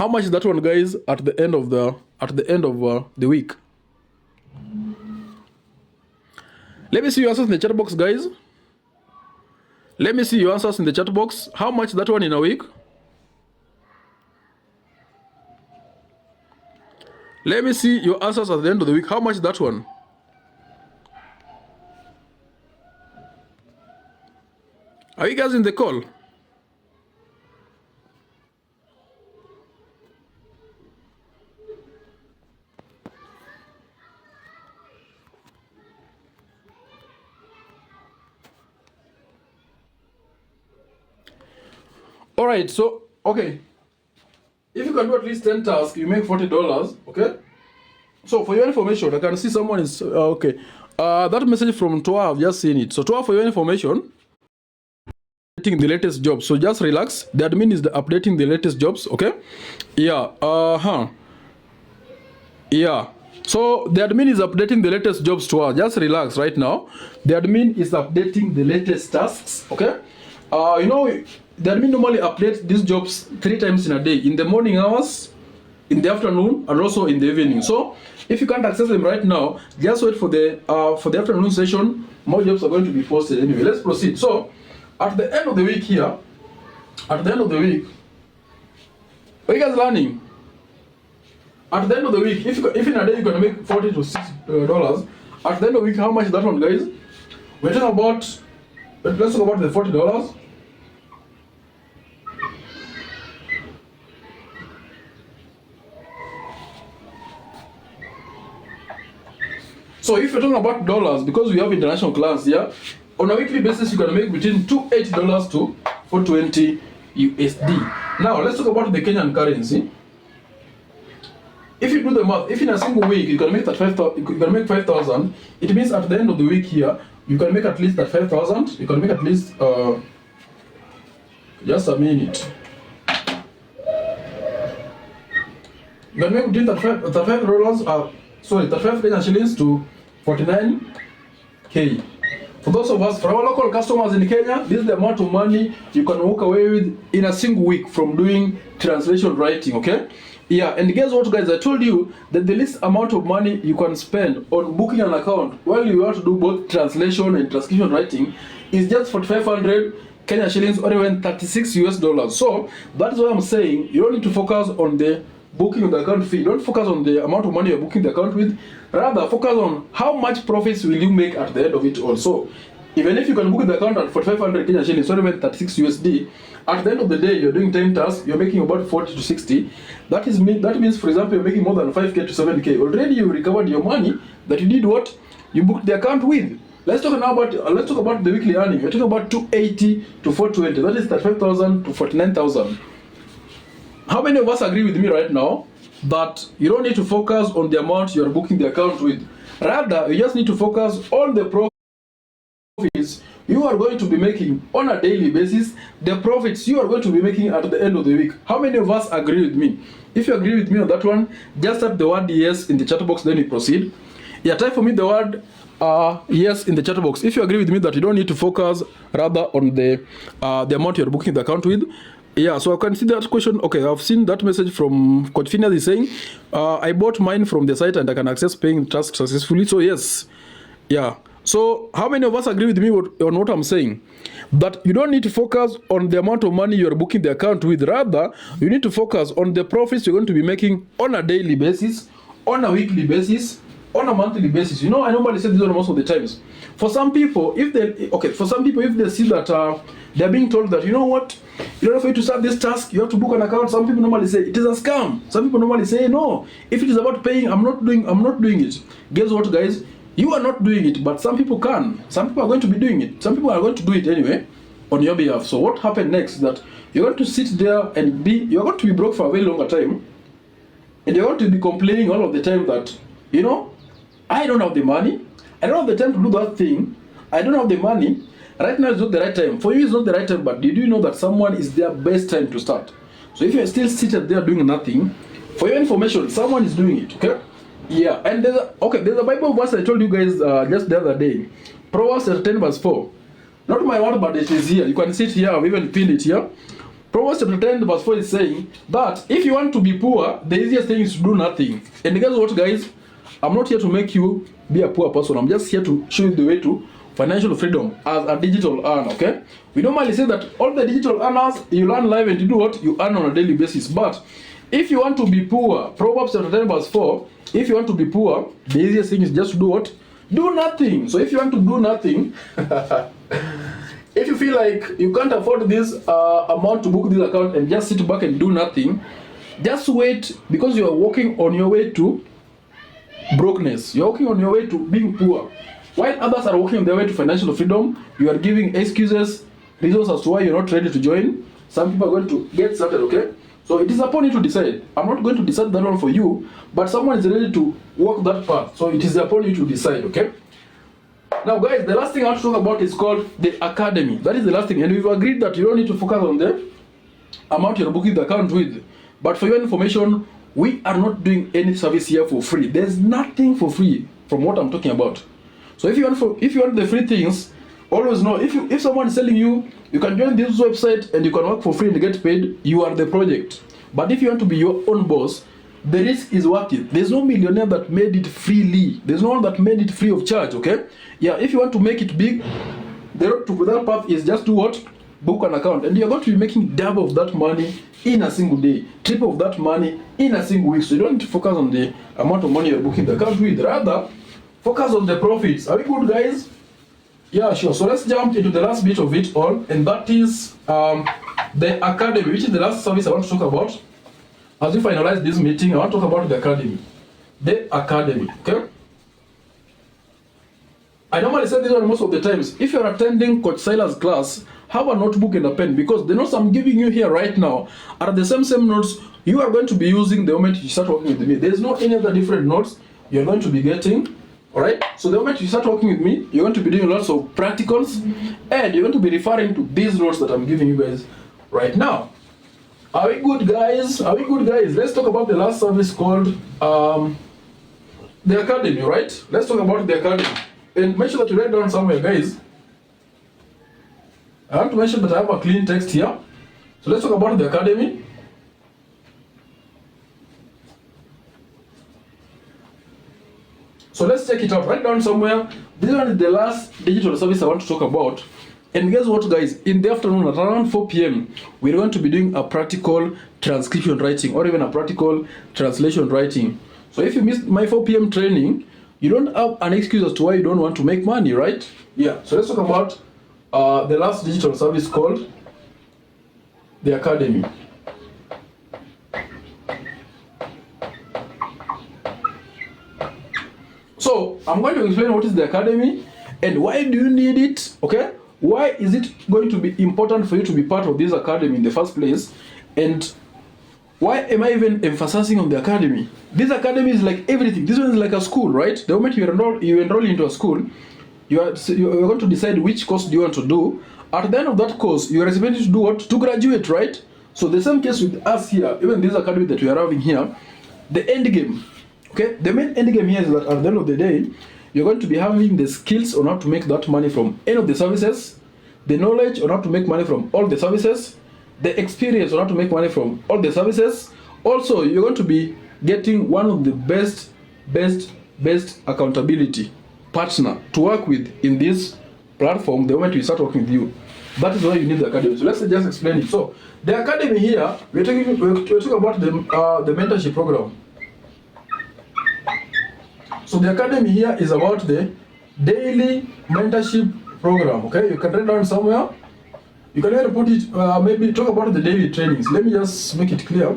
much is that one, guys, at the end of the week? Let me see your answers in the chat box, guys. Let me see your answers in the chat box. How much that one in a week? Let me see your answers at the end of the week. How much that one? Are you guys in the call? All right, so okay, if you can do at least 10 tasks, you make $40. Okay, so for your information, I can see someone is okay. That message from Toa, I've just seen it. So Toa, for your information, updating the latest jobs. So just relax. The admin is updating the latest jobs. Okay, yeah. Yeah. So the admin is updating the latest jobs to us. Just relax right now. The admin is updating the latest tasks. Okay. You know, the admin normally updates these jobs 3 times in a day: in the morning hours, in the afternoon, and also in the evening. So if you can't access them right now, just wait for the afternoon session. More jobs are going to be posted anyway. Let's proceed. So at the end of the week here, at the end of the week, are you guys learning? At the end of the week, if in a day you're gonna make $40 to $60, at the end of the week, how much is that one, guys? We're talking about, let's talk about the $40. So if you're talking about dollars, because we have international clients here, on a weekly basis you can make between $280 to $420 USD. Now let's talk about the Kenyan currency. If you do the math, if in a single week you can make that 5,000, it means at the end of the week here you can make at least that 5,000. You can make at least just a minute. You can make between $35 Kenyan shillings to 49K. For those of us, for our local customers in Kenya, this is the amount of money you can walk away with in a single week from doing translation writing, okay? Yeah, and guess what, guys? I told you that the least amount of money you can spend on booking an account while you want to do both translation and transcription writing is just 4,500 Kenya shillings, or even $36 US. So that's why I'm saying you don't need to focus on the booking of the account fee. Don't focus on the amount of money you're booking the account with. Rather, focus on how much profits will you make at the end of it also. Even if you can book the account at 4,500 Kenya shillings, or even 36 USD, at the end of the day, you're doing 10 tasks, you're making about 40 to 60. That means, for example, you're making more than 5K to 7K. Already you recovered your money that you did what? You booked the account with. Let's talk about the weekly earning. We're talking about 280 to 420. That is 35,000 to 49,000. How many of us agree with me right now that you don't need to focus on the amount you're booking the account with? Rather, you just need to focus on the profits you are going to be making on a daily basis, the profits you are going to be making at the end of the week. How many of us agree with me? If you agree with me on that one, just type the word yes in the chat box, then we proceed. Yeah, type for me the word yes in the chat box if you agree with me that you don't need to focus rather on the amount you're booking the account with. Yeah, so I can see that question. Okay, I've seen that message from Coach Phineas is saying, I bought mine from the site and I can access paying tasks successfully. So yes, yeah. So how many of us agree with me on what I'm saying? That you don't need to focus on the amount of money you're booking the account with. Rather, you need to focus on the profits you're going to be making on a daily basis, on a weekly basis, on a monthly basis. You know, I normally say this one most of the times. For some people, if they see that they're being told that, you know what, in order for you to start this task, you have to book an account. Some people normally say it is a scam. Some people normally say no. If it is about paying, I'm not doing it. Guess what, guys? You are not doing it, but some people can. Some people are going to be doing it. Some people are going to do it anyway on your behalf. So what happened next is that you're going to sit there and you're going to be broke for a very longer time, and you're going to be complaining all of the time that, you know, I don't have the money. I don't have the time to do that thing. I don't have the money. Right now is not the right time. For you, it's not the right time, but did you know that someone is their best time to start? So if you're still seated there doing nothing, for your information, someone is doing it, okay? Yeah, and there's a Bible verse I told you guys just the other day. Proverbs 10 verse 4. Not my word, but it is here. You can see it here. I've even pinned it here. Proverbs 10 verse 4 is saying that if you want to be poor, the easiest thing is to do nothing. And guess what, guys? I'm not here to make you be a poor person. I'm just here to show you the way to financial freedom as a digital earner, okay? We normally say that all the digital earners, you learn live and you do what? You earn on a daily basis. But if you want to be poor, Proverbs 10 verse 4, if you want to be poor, the easiest thing is just to do what? Do nothing. So if you want to do nothing, if you feel like you can't afford this amount to book this account and just sit back and do nothing, just wait, because you are walking on your way to brokenness. You're walking on your way to being poor. While others are walking on their way to financial freedom, you are giving excuses, reasons as to why you're not ready to join. Some people are going to get started, okay? So it is upon you to decide. I'm not going to decide that one for you, but someone is ready to walk that path. So it is upon you to decide, okay? Now guys, the last thing I want to talk about is called the academy. That is the last thing. And we've agreed that you don't need to focus on the amount you're booking the account with. But for your information, we are not doing any service here for free. There's nothing for free from what I'm talking about. So if you want the free things, always know, if someone is telling you you can join this website and you can work for free and get paid, you are the project. But if you want to be your own boss, the risk is worth it. There's no millionaire that made it freely. There's no one that made it free of charge, okay? Yeah, if you want to make it big, the road to that path is just do what? Book an account. And you're going to be making double of that money in a single day, triple of that money in a single week. So you don't need to focus on the amount of money you're booking the account with. Rather, focus on the profits. Are we good, guys? Yeah, sure. So let's jump into the last bit of it all, and that is the academy, which is the last service I want to talk about. As we finalize this meeting, I want to talk about the academy. The academy, okay? say this one most of the times. If you're attending Coach Silas' class, have a notebook and a pen, because the notes I'm giving you here right now are the same notes you are going to be using the moment you start working with me. There's no any other different notes you're going to be getting. Alright? So the moment you start working with me, you're going to be doing lots of practicals, and you're going to be referring to these notes that I'm giving you guys right now. Are we good, guys? Are we good, guys? Let's talk about the last service called the Academy, right? Let's talk about the Academy. And make sure that you write down somewhere, guys. I want to mention that I have a clean text here. So let's talk about the Academy. So let's check it out. Write down somewhere. This one is the last digital service I want to talk about. And guess what, guys? In the afternoon at around 4 p.m., we're going to be doing a practical transcription writing, or even a practical translation writing. So if you missed my 4 p.m. training, you don't have an excuse as to why you don't want to make money, right? Yeah. So let's talk about the last digital service called the Academy. So I'm going to explain what is the Academy and why do you need it, okay? Why is it going to be important for you to be part of this Academy in the first place? And why am I even emphasizing on the Academy? This Academy is like everything. This one is like a school, right? The moment you enroll into a school, you're going to decide which course do you want to do. At the end of that course, you are expected to do what? To graduate, right? So the same case with us here, even this Academy that we are having here, the end game. Okay, the main end game here is that at the end of the day, you're going to be having the skills on how to make that money from any of the services, the knowledge on how to make money from all the services, the experience on how to make money from all the services. Also, you're going to be getting one of the best accountability partner to work with in this platform the moment we start working with you. That is why you need the Academy. So let's just explain it. So the Academy here, we're talking about the mentorship program. So the Academy here is about the daily mentorship program. Okay, you can write down somewhere. You can even put it, maybe talk about the daily trainings. Let me just make it clear.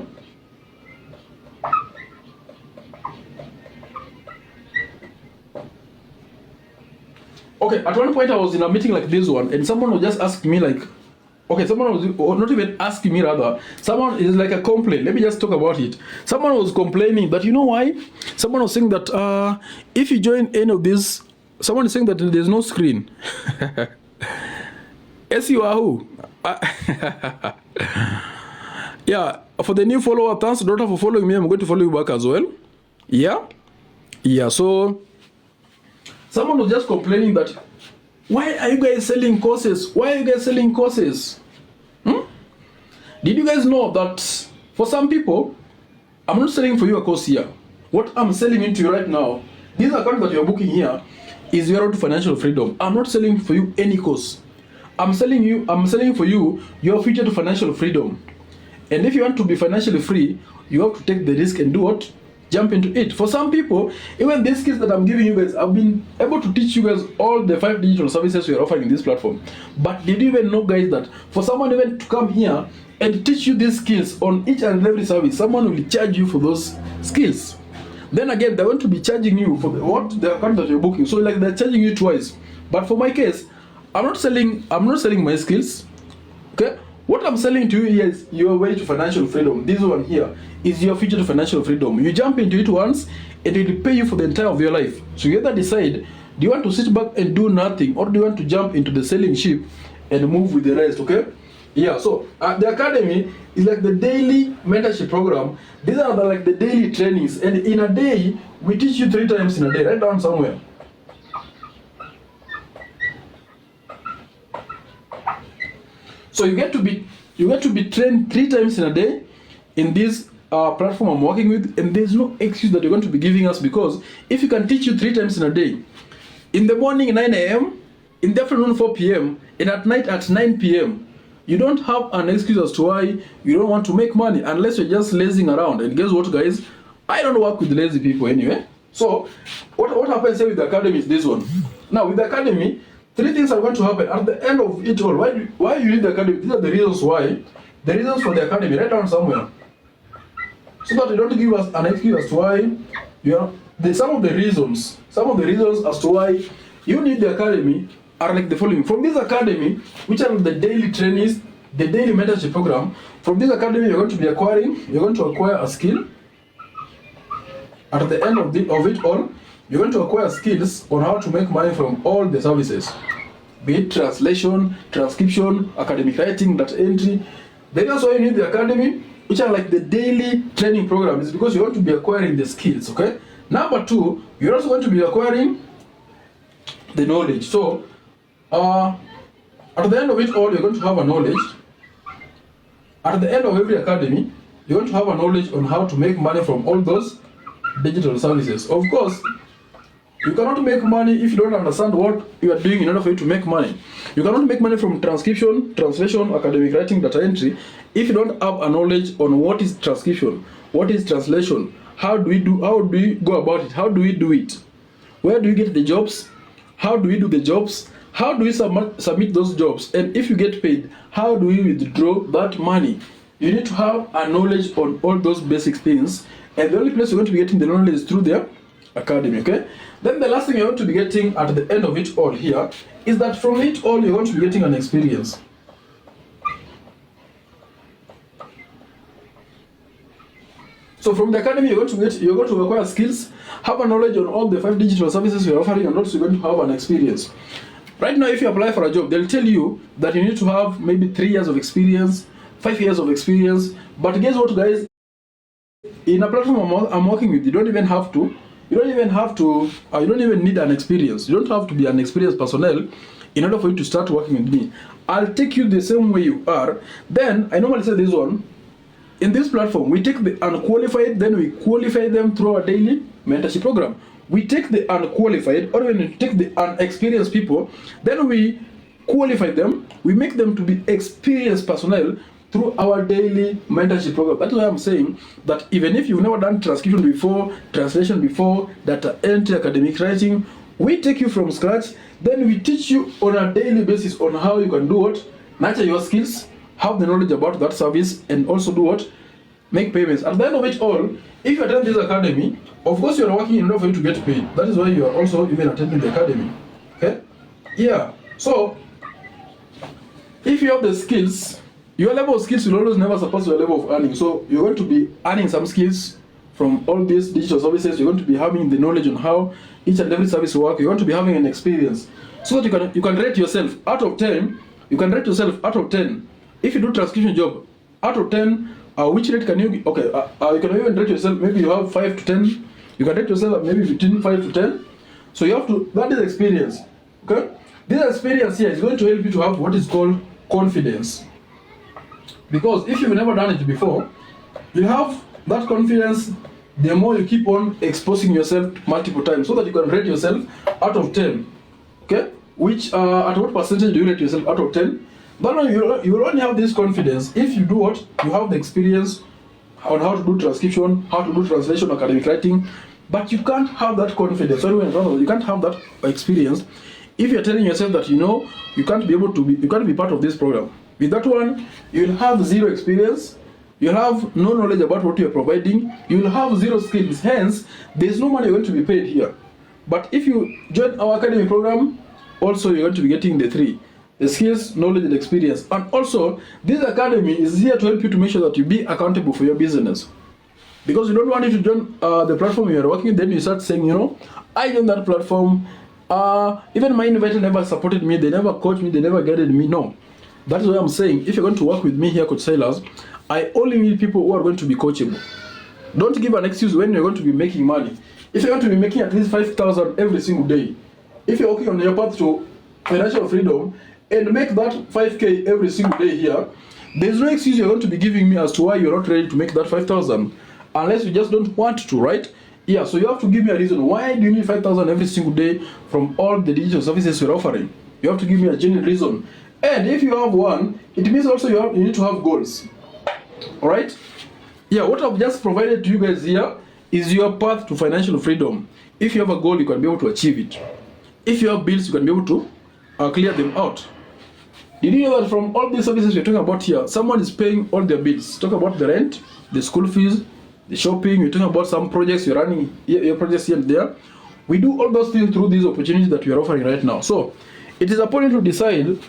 Okay, at one point I was in a meeting like this one, and someone was just asking me like, okay, someone was, or not even asking me rather, someone is like a complaint. Let me just talk about it. Someone was complaining that, you know why? Someone was saying that if you join any of this, someone is saying that there's no screen. Yes, you are who? Yeah, for the new follower, thanks daughter for following me. I'm going to follow you back as well. Yeah, so someone was just complaining that, why are you guys selling courses? Why are you guys selling courses? Did you guys know that for some people, I'm not selling for you a course here. What I'm selling into you right now, this account that you're booking here is your road to financial freedom. I'm not selling for you any course. I'm selling for you your future to financial freedom. And if you want to be financially free, you have to take the risk and do what? Jump into it. For some people, even these skills that I'm giving you guys, I've been able to teach you guys all the 5 digital services we are offering in this platform. But did you even know, guys, that for someone even to come here and teach you these skills on each and every service, someone will charge you for those skills. Then again, they're going to be charging you for the account that you're booking. So like they're charging you twice. But for my case, I'm not selling my skills. Okay? What I'm selling to you is your way to financial freedom. This one here is your future to financial freedom. You jump into it once, and it will pay you for the entire of your life. So you either decide, do you want to sit back and do nothing, or do you want to jump into the selling ship and move with the rest, okay? Yeah, so the Academy is like the daily mentorship program. These are like the daily trainings. And in a day, we teach you 3 times in a day. Write down somewhere. So you get to be trained 3 times in a day in this platform I'm working with, and there's no excuse that you're going to be giving us, because if you can teach you 3 times in a day, in the morning 9 a.m., in the afternoon 4 p.m., and at night at 9 p.m., you don't have an excuse as to why you don't want to make money, unless you're just lazing around. And guess what, guys? I don't work with lazy people anyway. So what happens here with the Academy is this one. Now with the Academy, 3 things are going to happen at the end of it all. Why you need the Academy? These are the reasons why. The reasons for the Academy. Write down somewhere, so that you don't give us an excuse as to why some of the reasons as to why you need the academy are like the following. From this academy, which are the daily trainees, the daily mentorship program, from this academy you're going to be you're going to acquire a skill. At the end of it all, you're going to acquire skills on how to make money from all the services, be it translation, transcription, academic writing, data entry. Then that's why you need the academy, which are like the daily training programs, because you're going to be acquiring the skills, okay? Number two, you're also going to be acquiring the knowledge. So, at the end of it all, you're going to have a knowledge. At the end of every academy, you're going to have a knowledge on how to make money from all those digital services. Of course, you cannot make money if you don't understand what you are doing in order for you to make money. You cannot make money from transcription, translation, academic writing, data entry, if you don't have a knowledge on what is transcription, what is translation, how do we go about it, how do we do it, where do you get the jobs, how do we do the jobs, how do we submit those jobs, and if you get paid, how do we withdraw that money. You need to have a knowledge on all those basic things, and the only place you're going to be getting the knowledge is through the academy, okay? Then the last thing you're going to be getting at the end of it all here is that from it all you're going to be getting an experience. So from the academy you're going to acquire skills, have a knowledge on all the 5 digital services you're offering, and also you're going to have an experience. Right now, if you apply for a job, they'll tell you that you need to have maybe 3 years of experience, 5 years of experience. But guess what, guys? In a platform I'm working with, you don't even need an experience. You don't have to be an experienced personnel in order for you to start working with me. I'll take you the same way you are. Then I normally say this one. In this platform, we take the unqualified, then we qualify them through our daily mentorship program. We take the unqualified, or when we take the unexperienced people, then we qualify them, we make them to be experienced personnel through our daily mentorship program. That's why I'm saying that even if you've never done transcription before, translation before, data entry, academic writing, we take you from scratch, then we teach you on a daily basis on how you can do what? Nurture your skills, have the knowledge about that service, and also do what? Make payments. At the end of it all, if you attend this academy, of course you are working in order for you to get paid. That is why you are also even attending the academy. Okay? Yeah. So, if you have the skills, your level of skills will always never surpass your level of earning. So, you're going to be earning some skills from all these digital services. You're going to be having the knowledge on how each and every service works. You're going to be having an experience. So that you can rate yourself out of 10. You can rate yourself out of 10. If you do transcription job, out of 10, which rate can you give? Okay, you can even rate yourself, maybe you have 5 to 10. You can rate yourself maybe between 5 to 10. So you have to, that is experience. Okay? This experience here is going to help you to have what is called confidence. Because if you've never done it before, you have that confidence the more you keep on exposing yourself multiple times, so that you can rate yourself out of 10. Okay? Which, at what percentage do you rate yourself out of 10? But you will only have this confidence if you do what? You have the experience on how to do transcription, how to do translation, academic writing. But you can't have that confidence. You can't have that experience if you're telling yourself that you can't be part of this program. With that one, you'll have zero experience. You'll have no knowledge about what you're providing. You'll have zero skills. Hence, there's no money going to be paid here. But if you join our academy program, also you're going to be getting the 3. The skills, knowledge, and experience. And also, this academy is here to help you to make sure that you be accountable for your business. Because we don't want you to join the platform you are working with, then you start saying, I joined that platform. Even my innovator never supported me, they never coached me, they never guided me. No. That is why I'm saying, if you're going to work with me here, Coach Silas, I only need people who are going to be coachable. Don't give an excuse when you're going to be making money. If you're going to be making at least 5,000 every single day, if you're working on your path to financial freedom, and make that 5K every single day here, there's no excuse you're going to be giving me as to why you're not ready to make that 5,000, unless you just don't want to, right? Yeah, so you have to give me a reason. Why do you need 5,000 every single day from all the digital services you're offering? You have to give me a genuine reason. And if you have one, it means also you need to have goals. Alright? Yeah, what I've just provided to you guys here is your path to financial freedom. If you have a goal, you can be able to achieve it. If you have bills, you can be able to clear them out. Did you know that from all these services we're talking about here, someone is paying all their bills? Talk about the rent, the school fees, the shopping, we're talking about some projects you're running, your projects here and there. We do all those things through these opportunities that we are offering right now. So it is upon you to decide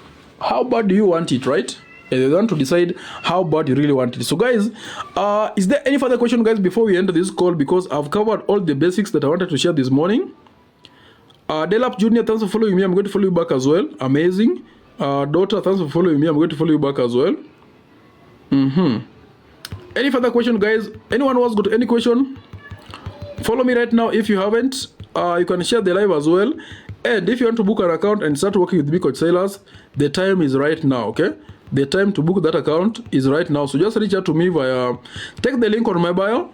how bad do you want it, right? And you want to decide how bad you really want it. So guys, is there any further question, guys, before we end this call? Because I've covered all the basics that I wanted to share this morning. Delap Junior, thanks for following me. I'm going to follow you back as well. Amazing. Daughter, thanks for following me. I'm going to follow you back as well. Any further question, guys? Anyone who has got any question? Follow me right now. If you haven't, you can share the live as well. And if you want to book an account and start working with me, Coach Silas, the time is right now, okay? The time to book that account is right now. So just reach out to me via, take the link on my bio.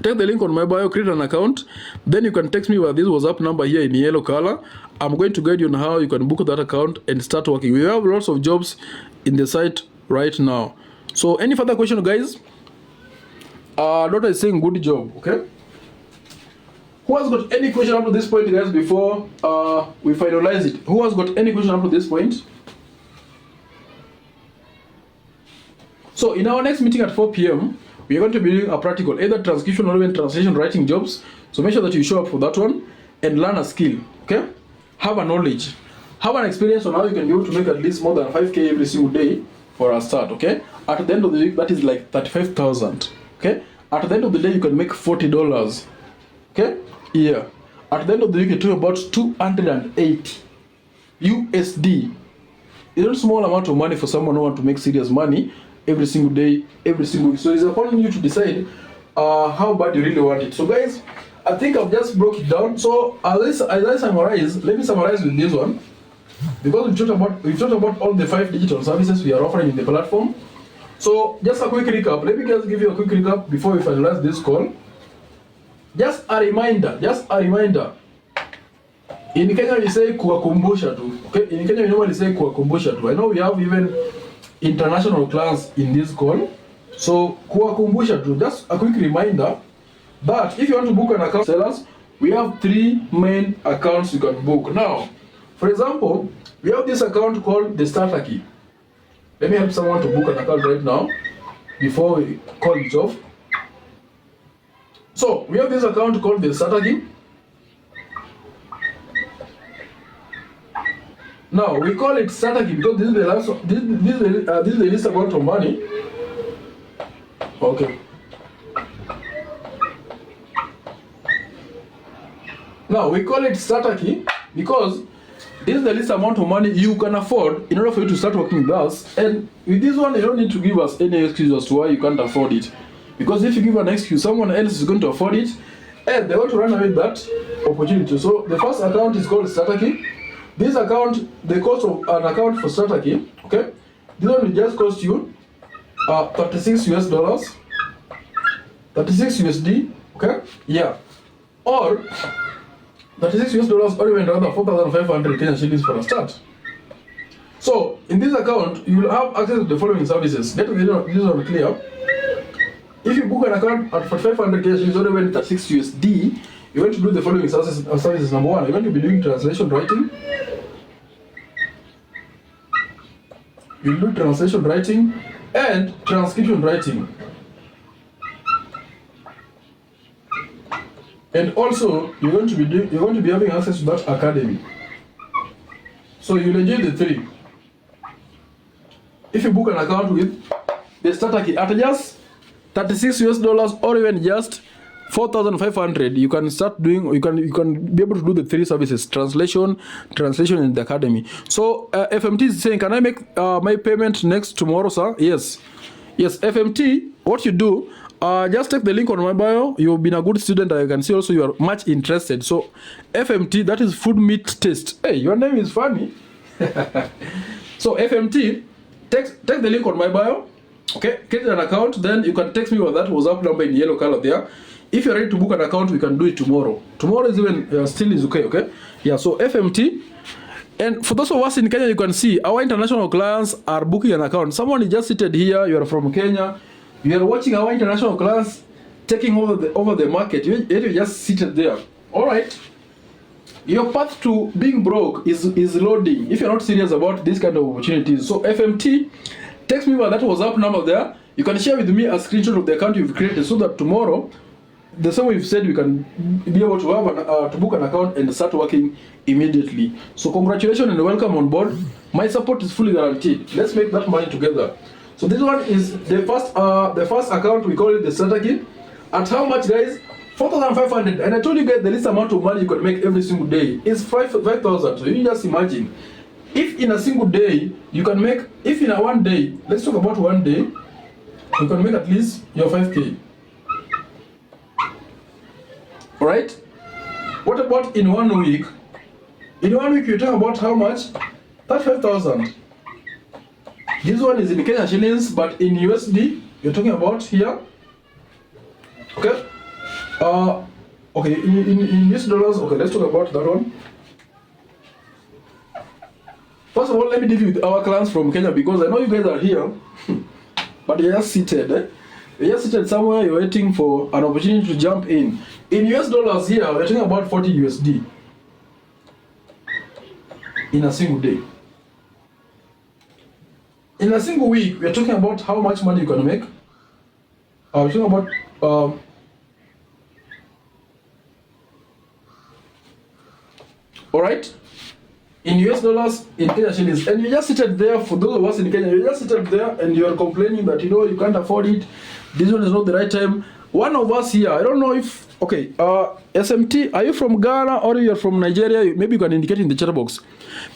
Take the link on my bio, create an account. Then you can text me via this WhatsApp number here in yellow color. I'm going to guide you on how you can book that account and start working. We have lots of jobs in the site right now. So any further question, guys? Daughter is saying good job, okay? Who has got any question up to this point, guys, before we finalize it? Who has got any question up to this point? So in our next meeting at 4 p.m., we are going to be doing a practical, either transcription or even translation writing jobs. So make sure that you show up for that one and learn a skill, okay? Have a knowledge. Have an experience on how you can be able to make at least more than 5K every single day for a start, okay? At the end of the week, that is like 35,000, okay? At the end of the day, you can make $40, okay? Yeah. At the end of the week, you're talking about 280 USD. It's not a small amount of money for someone who wants to make serious money every single day, every single week. So it's upon you to decide how bad you really want it. So guys, I think I've just broke it down. So as I summarize, let me summarize with this one. Because we've talked about all the 5 digital services we are offering in the platform. So just a quick recap. Let me just give you a quick recap before we finalize this call. Just a reminder. In Kenya we say kuwakumbusha tu. Okay? In Kenya we normally say kuwakumbusha tu. I know we have even international clients in this call. So kuwakumbusha tu. Just a quick reminder that if you want to book an account sellers, we have 3 main accounts you can book. Now, for example, we have this account called the starter key. Let me help someone to book an account right now before we call it off. So we have this account called the starter key. Now we call it starter key because this is the last. This is the least amount of money. Okay. Now we call it starter key because this is the least amount of money you can afford in order for you to start working with us. And with this one, you don't need to give us any excuse as to why you can't afford it. Because if you give an excuse, someone else is going to afford it, and they want to run away with that opportunity. So the first account is called starter key. This account, the cost of an account for starter key, okay, this one will just cost you 36 US dollars, 36 USD, okay, yeah, or 36 US dollars, or even rather 4,500 Kenyan shillings for a start. So in this account, you will have access to the following services. Let me get this one clear. If you book an account at 4,500 Kenyan shillings or even 36 USD, you're going to do the following services. Number one, you're going to be doing translation writing. You'll do translation writing and transcription writing. And also, you're going to be having access to that academy. So you'll enjoy the 3. If you book an account with the starter key at just 36 US dollars or even just 4,500, you can start doing, you can be able to do the 3 services: translation, and the academy. So FMT is saying, can I make my payment next tomorrow, sir? Yes, FMT, what you do, just take the link on my bio. You've been a good student. I can see also you are much interested. So FMT, that is food meat taste. Hey, your name is funny. So FMT, take the link on my bio. Okay, create an account. Then you can text me with that WhatsApp number in yellow color there. If you're ready to book an account, we can do it tomorrow. Tomorrow is even still is okay. Okay, yeah. So FMT. And for those of us in Kenya, you can see our international clients are booking an account. Someone is just seated here. You are from Kenya. You are watching our international clients taking over the market. You just seated there. All right. Your path to being broke is loading if you're not serious about this kind of opportunities. So FMT, text me with that WhatsApp number there. You can share with me a screenshot of the account you've created so that tomorrow the same way we've said, we can be able to have to book an account and start working immediately. So congratulations and welcome on board. My support is fully guaranteed. Let's make that money together. So this one is the first account. We call it the starter kit. At how much, guys? 4,500. And I told you guys the least amount of money you can make every single day is 5,000. So you just imagine, if in a single day you can make, if in a one day, let's talk about one day, you can make at least your 5K. Alright? What about in 1 week? In 1 week you talk about how much? 35,000. This one is in Kenyan shillings, but in USD you're talking about here. Okay? Okay, in US dollars, okay, let's talk about that one. First of all, let me deal with our clients from Kenya, because I know you guys are here, but you're just seated. You're just seated somewhere, you're waiting for an opportunity to jump in. In US dollars here, we're talking about 40 USD in a single day. In a single week, we're talking about how much money you can make. We're talking about alright, in US dollars, in Kenya shillings, and you just seated there. For those of us in Kenya, you just seated there and you are complaining that you can't afford it. This one is not the right time. One of us here, I don't know if, okay, SMT, are you from Ghana or you're from Nigeria? Maybe you can indicate in the chat box,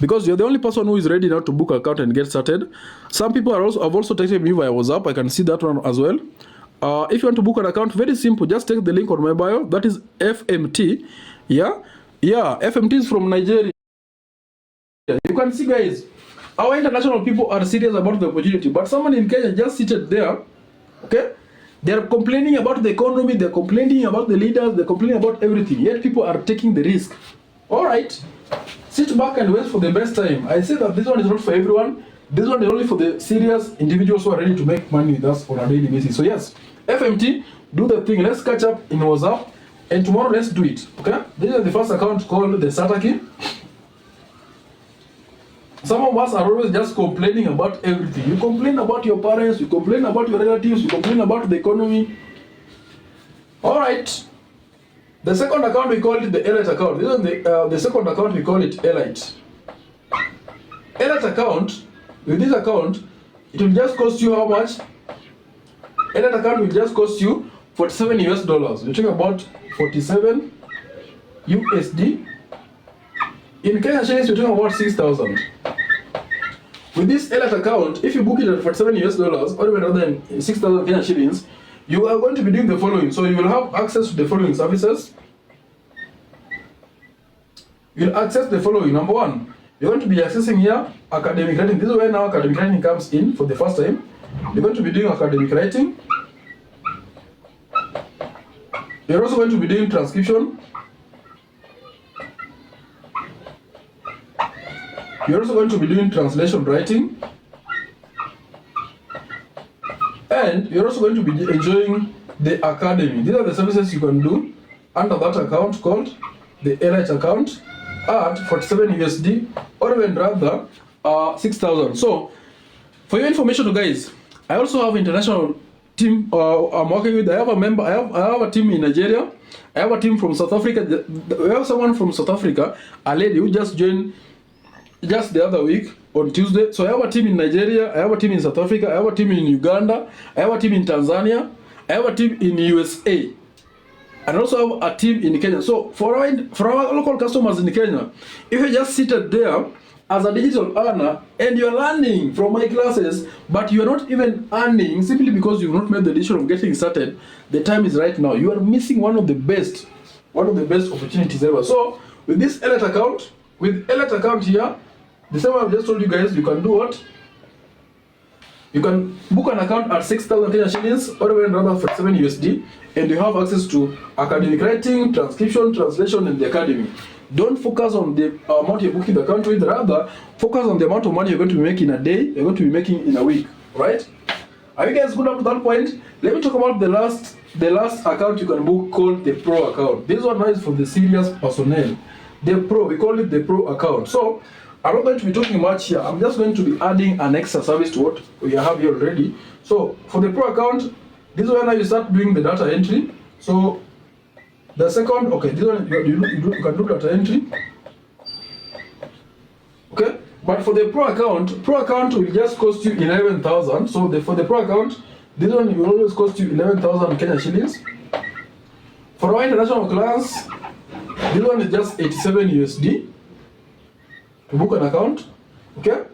because you're the only person who is ready now to book an account and get started. Some people have also texted me via WhatsApp. I can see that one as well. If you want to book an account, very simple. Just take the link on my bio. That is FMT. Yeah, FMT is from Nigeria. You can see, guys, our international people are serious about the opportunity, but someone in Kenya just seated there, okay? They're complaining about the economy, they're complaining about the leaders, they're complaining about everything, yet people are taking the risk. All right, sit back and wait for the best time. I say that this one is not for everyone. This one is only for the serious individuals who are ready to make money with us on a daily basis. So yes, FMT, do the thing. Let's catch up in WhatsApp, and tomorrow let's do it, okay? This is the first account called the starter kit. Some of us are always just complaining about everything. You complain about your parents, you complain about your relatives, you complain about the economy. All right. The second account, we call it the Elite account. This is the second account, we call it Elite. Elite account, with this account, it will just cost you how much? Elite account will just cost you 47 US dollars. We're talking about 47 USD. In Kenya shillings, you're talking about 6,000. With this Elite account, if you book it at 47 US dollars, or even rather than 6,000 Kenya shillings, you are going to be doing the following. So you will have access to the following services. You'll access the following. Number one, you're going to be accessing here academic writing. This is where now academic writing comes in for the first time. You're going to be doing academic writing. You're also going to be doing transcription. You're also going to be doing translation writing. And you're also going to be enjoying the academy. These are the services you can do under that account called the Elite account at 47 USD, or even rather 6,000. So for your information, guys, I also have international team I'm working with. I have a member, I have a team in Nigeria. I have a team from South Africa. We have someone from South Africa, a lady who just joined just the other week on Tuesday. So I have a team in Nigeria, I have a team in South Africa, I have a team in Uganda, I have a team in Tanzania, I have a team in USA, and also have a team in Kenya. So for our local customers in Kenya, if you just seated there as a digital earner and you're learning from my classes, but you're not even earning simply because you've not made the decision of getting started, the time is right now. You are missing one of the best opportunities ever. So with this Elite account, here, the same way I've just told you guys, you can do what? You can book an account at 6,000 Kenya shillings, or even rather 47 USD, and you have access to academic writing, transcription, translation, and the academy. Don't focus on the amount you're booking the account with, rather focus on the amount of money you're going to be making in a day, you're going to be making in a week, right? Are you guys good up to that point? Let me talk about the last account you can book called the Pro account. This one is for the serious personnel. The Pro, we call it the Pro account. So I'm not going to be talking much here. I'm just going to be adding an extra service to what we have here already. So for the Pro account, this is when you start doing the data entry. So The second, okay, this one you can do data entry. Okay, but for the pro account will just cost you 11,000. So for the pro account, this one will always cost you 11,000 Kenya shillings. For our international class, this one is just 87 USD to book an account. Okay,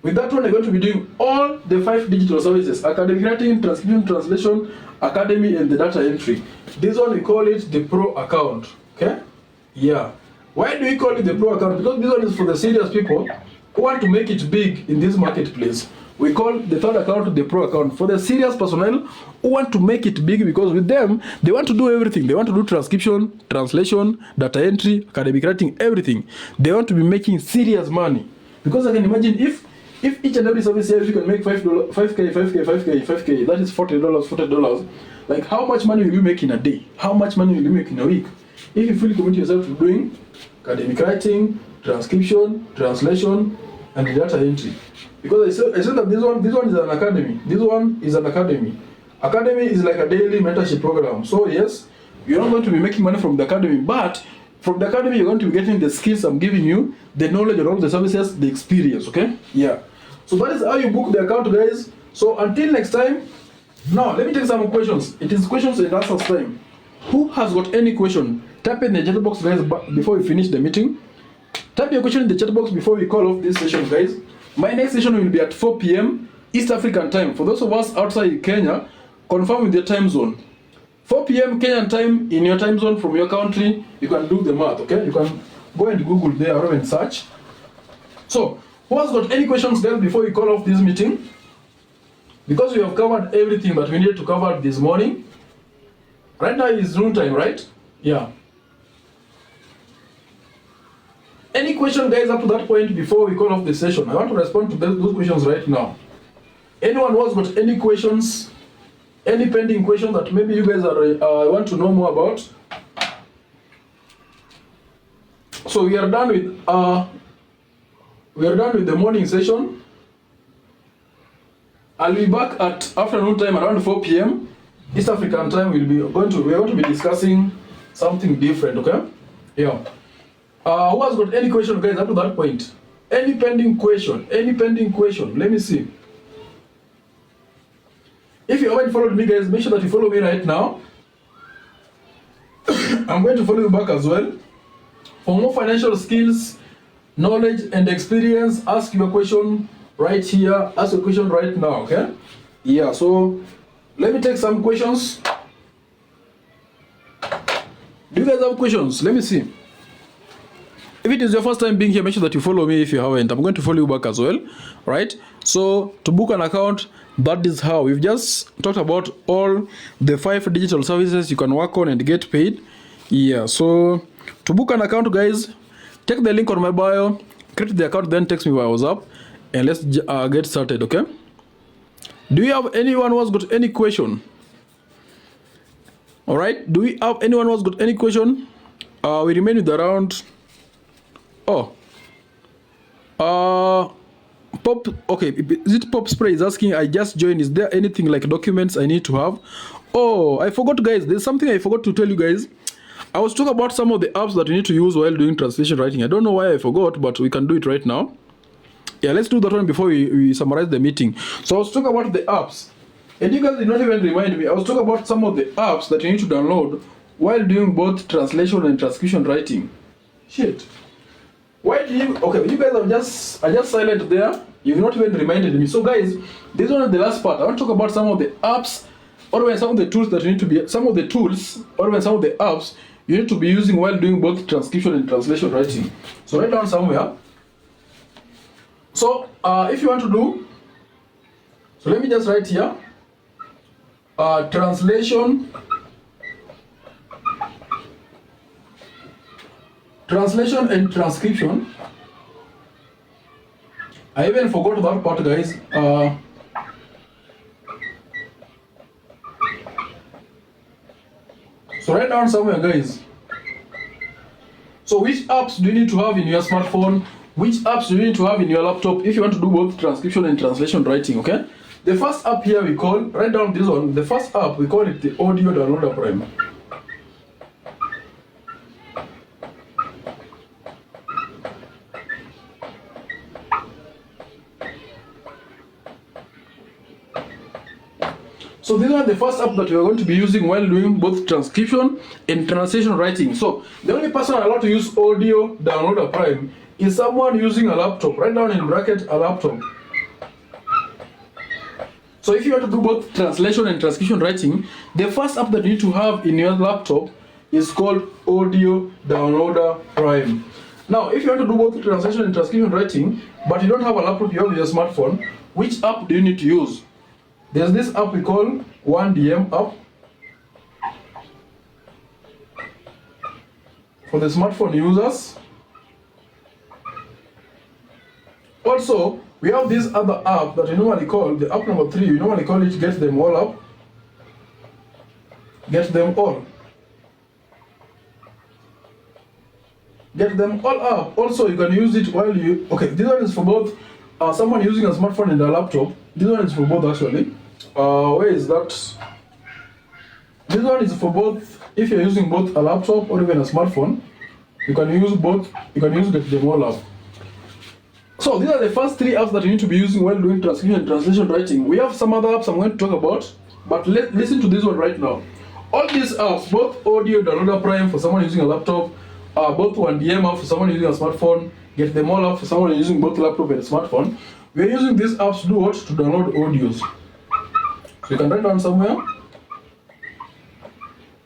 with that one, you're going to be doing all the 5 digital services: academic writing, transcription, translation, academy, and the data entry. This one we call it the pro account. Okay, yeah. Why do we call it the pro account? Because this one is for the serious people who want to make it big in this marketplace. We call the third account the pro account for the serious personnel who want to make it big, because with them, they want to do everything. They want to do transcription, translation, data entry, academic writing, everything. They want to be making serious money. Because I can imagine if each and every service here, if you can make $5, 5K, that is $40. Like, how much money will you make in a day? How much money will you make in a week? If you fully commit yourself to doing academic writing, transcription, translation, and data entry. Because I said that this one is an academy. This one is an academy. Academy is like a daily mentorship program. So yes, you're not going to be making money from the academy, but from the academy you're going to be getting the skills I'm giving you, the knowledge of all the services, the experience. Okay? Yeah. So that is how you book the account, guys. So until next time, now let me take some questions. It is questions and answers time. Who has got any question? Type in the chat box, guys, before we finish the meeting. Type your question in the chat box before we call off this session, guys. My next session will be at 4 p.m. East African time. For those of us outside Kenya, confirm with your time zone. 4 p.m. Kenyan time in your time zone from your country. You can do the math, okay? You can go and Google there or even search. So, who has got any questions, guys, before we call off this meeting? Because we have covered everything that we needed to cover this morning. Right now is noon time, right? Yeah. Any question, guys, up to that point before we call off the session? I want to respond to those questions right now. Anyone who has got any questions, any pending questions that maybe you guys are want to know more about? So we are done with the morning session. I'll be back at afternoon time around 4 p.m. East African time. We are going to be discussing something different. Okay? Yeah. Who has got any question, guys, up to that point? Any pending question? Any pending question? Let me see. If you haven't followed me, guys, make sure that you follow me right now. I'm going to follow you back as well. For more financial skills, knowledge, and experience, ask your question right here. Ask your question right now, okay? Yeah, so let me take some questions. Do you guys have questions? Let me see. If it is your first time being here, make sure that you follow me if you haven't. I'm going to follow you back as well, right? So to book an account, that is how. We've just talked about all the 5 digital services you can work on and get paid. Yeah, so to book an account, guys, take the link on my bio, create the account, then text me via WhatsApp, and let's get started, okay? Do you have anyone who has got any question? All right, do we have anyone who has got any question? We remain with around... Pop, okay, is it Pop Spray is asking, I just joined, is there anything like documents I need to have? Oh, I forgot, guys, there's something I forgot to tell you guys. I was talking about some of the apps that you need to use while doing translation writing. I don't know why I forgot, but we can do it right now. Yeah, let's do that one before we summarize the meeting. So I was talking about the apps, and you guys did not even remind me. I was talking about some of the apps that you need to download while doing both translation and transcription writing. Shit. Why do you... Okay, you guys are just silent there. You've not even reminded me. So guys, this one is the last part. I want to talk about some of the apps, or even some of the tools that you need to be... Some of the tools, or even some of the apps you need to be using while doing both transcription and translation writing. So write down somewhere. So if you want to do... So let me just write here. Translation and transcription. I even forgot that part, guys. So write down somewhere, guys. So which apps do you need to have in your smartphone? Which apps do you need to have in your laptop if you want to do both transcription and translation writing, okay? The first app here we call, write down this one. The first app, we call it the Audio Downloader Prime. So these are the first app that we are going to be using while doing both transcription and translation writing. So the only person allowed to use audio downloader Prime is someone using a laptop. Write down in bracket a laptop. So if you want to do both translation and transcription writing, the first app that you need to have in your laptop is called Audio Downloader Prime. Now, if you want to do both translation and transcription writing, but you don't have a laptop, you have your smartphone, which app do you need to use? There's this app we call 1DM app for the smartphone users. Also, we have this other app that we normally call, the app number 3, we normally call it Get Them All Up. Get Them All. Get Them All Up. Also, you can use it while you, okay, this one is for both someone using a smartphone and a laptop. This one is for both actually. Where is that? This one is for both, if you're using both a laptop or even a smartphone, you can use both, you can use Get Them All Up. So these are the first 3 apps that you need to be using while doing transcription and translation writing. We have some other apps I'm going to talk about, but listen to this one right now. All these apps, both Audio Downloader Prime for someone using a laptop, both 1DM app for someone using a smartphone, Get Them All Up for someone using both laptop and smartphone. We are using these apps to do what? To download audios. So you can write down somewhere.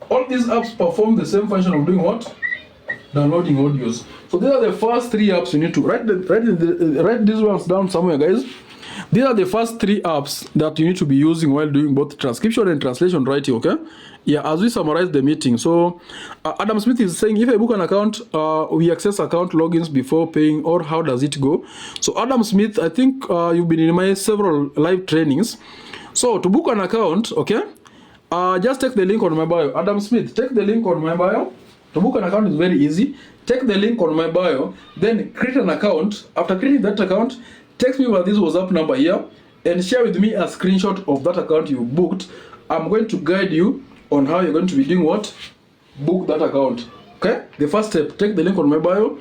All these apps perform the same function of doing what? Downloading audios. So these are the first 3 apps you need to write these ones down somewhere, guys. These are the first 3 apps that you need to be using while doing both transcription and translation writing, okay? Yeah, as we summarize the meeting. So Adam Smith is saying, if I book an account, we access account logins before paying, or how does it go? So Adam Smith, I think you've been in my several live trainings. So to book an account, okay, just take the link on my bio. Adam Smith, take the link on my bio. To book an account is very easy. Take the link on my bio, then create an account. After creating that account, text me with this WhatsApp number here and share with me a screenshot of that account you booked. I'm going to guide you on how you're going to be doing what? Book that account. Okay? The first step, take the link on my bio,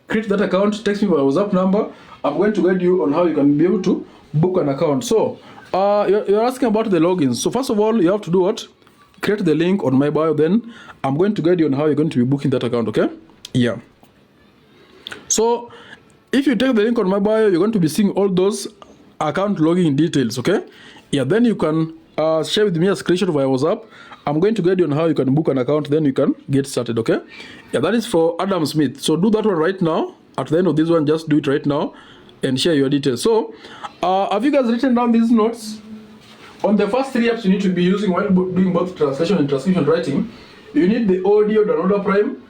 create that account, text me with a WhatsApp number. I'm going to guide you on how you can be able to book an account. So, you're asking about the logins. So first of all, you have to do what? Create the link on my bio, then I'm going to guide you on how you're going to be booking that account, okay? Yeah. So, if you take the link on my bio, you're going to be seeing all those account login details, okay? Yeah, then you can share with me a screenshot via WhatsApp. I'm going to guide you on how you can book an account, then you can get started, okay? Yeah, that is for Adam Smith. So do that one right now. At the end of this one, just do it right now and share your details. So, have you guys written down these notes? On the first 3 apps you need to be using while doing both translation and transcription writing, you need the Audio Downloader Prime.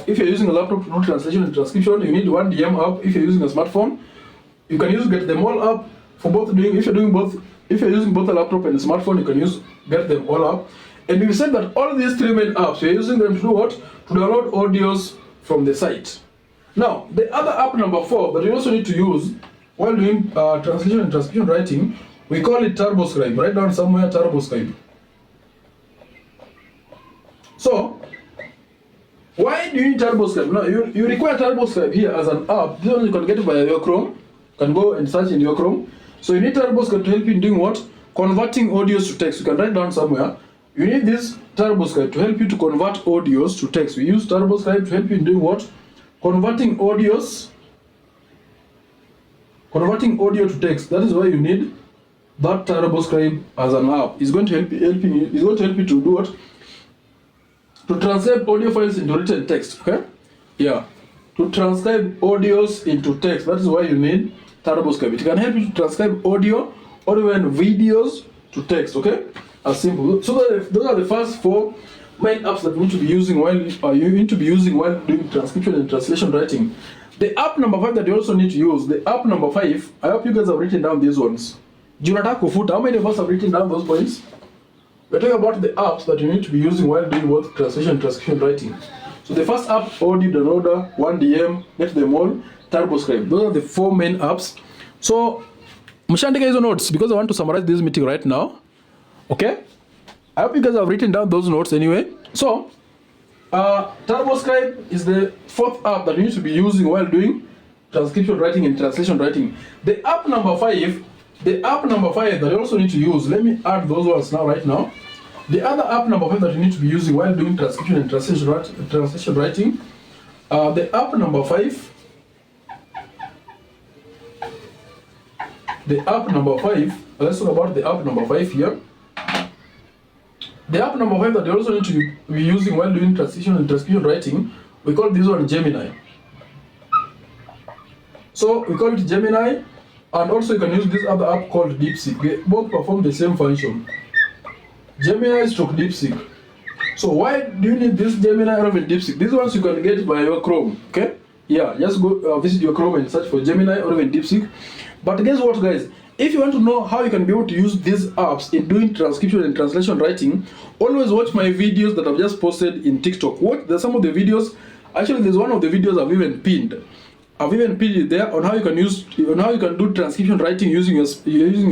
If you're using a laptop to do translation and transcription, you need 1DM app. If you're using a smartphone, you can use Get Them All Up for both doing. If you're using both a laptop and a smartphone, you can use Get Them All Up. And we said that all these 3 main apps, you're using them to do what? To download audios from the site. Now, the other app number 4 that you also need to use while doing translation and transcription writing, we call it TurboScribe. Write down somewhere TurboScribe. So, why do you need TurboScribe? Now, you require TurboScribe here as an app. This one you can get it via your Chrome. You can go and search in your Chrome. So you need TurboScribe to help you in doing what? Converting audios to text. You can write down somewhere. You need this TurboScribe to help you to convert audios to text. We use TurboScribe to help you in doing what? Converting audio to text. That is why you need that TurboScribe as an app. It's going to help you to do what? To transcribe audio files into written text, okay? Yeah. To transcribe audios into text. That is why you need TurboScribe. It can help you to transcribe audio or even videos to text, okay? As simple. So those are the first 4 main apps that you need to be using while doing transcription and translation writing. The app number 5 that you also need to use, the app number 5, I hope you guys have written down these ones. How many of us have written down those points? We're talking about the apps that you need to be using while doing both translation and transcription writing. So the first app, Audio Downloader, 1DM, Get Them All, TurboScribe. Those are the 4 main apps. So, Mushandika is on notes because I want to summarize this meeting right now. Okay? I hope you guys have written down those notes anyway. So, TurboScribe is the 4th app that you need to be using while doing transcription writing and translation writing. The app number 5 The app number 5 that you also need to use, let me add those ones now, right now. The other app number 5 that you need to be using while doing transcription and translation writing, the app number 5, let's talk about the app number 5 here. The app number 5 that you also need to be using while doing translation and transcription writing, we call this one Gemini. So we call it Gemini, and also you can use this other app called DeepSeek. They both perform the same function. Gemini stroke DeepSeek. So why do you need this Gemini or even DeepSeek? These ones you can get by your Chrome, okay? Yeah, just go visit your Chrome and search for Gemini or even DeepSeek. But guess what, guys? If you want to know how you can be able to use these apps in doing transcription and translation writing, always watch my videos that I've just posted in TikTok. There's some of the videos. Actually, there's one of the videos I've even pinned. I've even pinned it there on how you can do transcription writing using your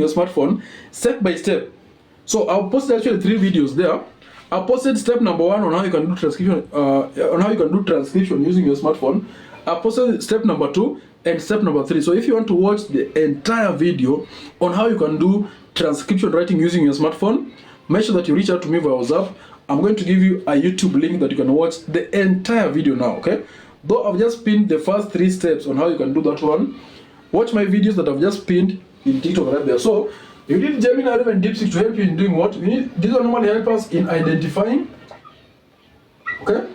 smartphone, step by step. So I've posted actually 3 videos there. I posted step number 1 on how you can do transcription using your smartphone. I posted step number 2 and step number 3. So if you want to watch the entire video on how you can do transcription writing using your smartphone, make sure that you reach out to me via WhatsApp. I'm going to give you a YouTube link that you can watch the entire video now, okay? Though I've just pinned the first 3 steps on how you can do that one, watch my videos that I've just pinned in TikTok right there. So you need Gemini or even DeepSeek to help you in doing what? These will normally help us in identifying, okay?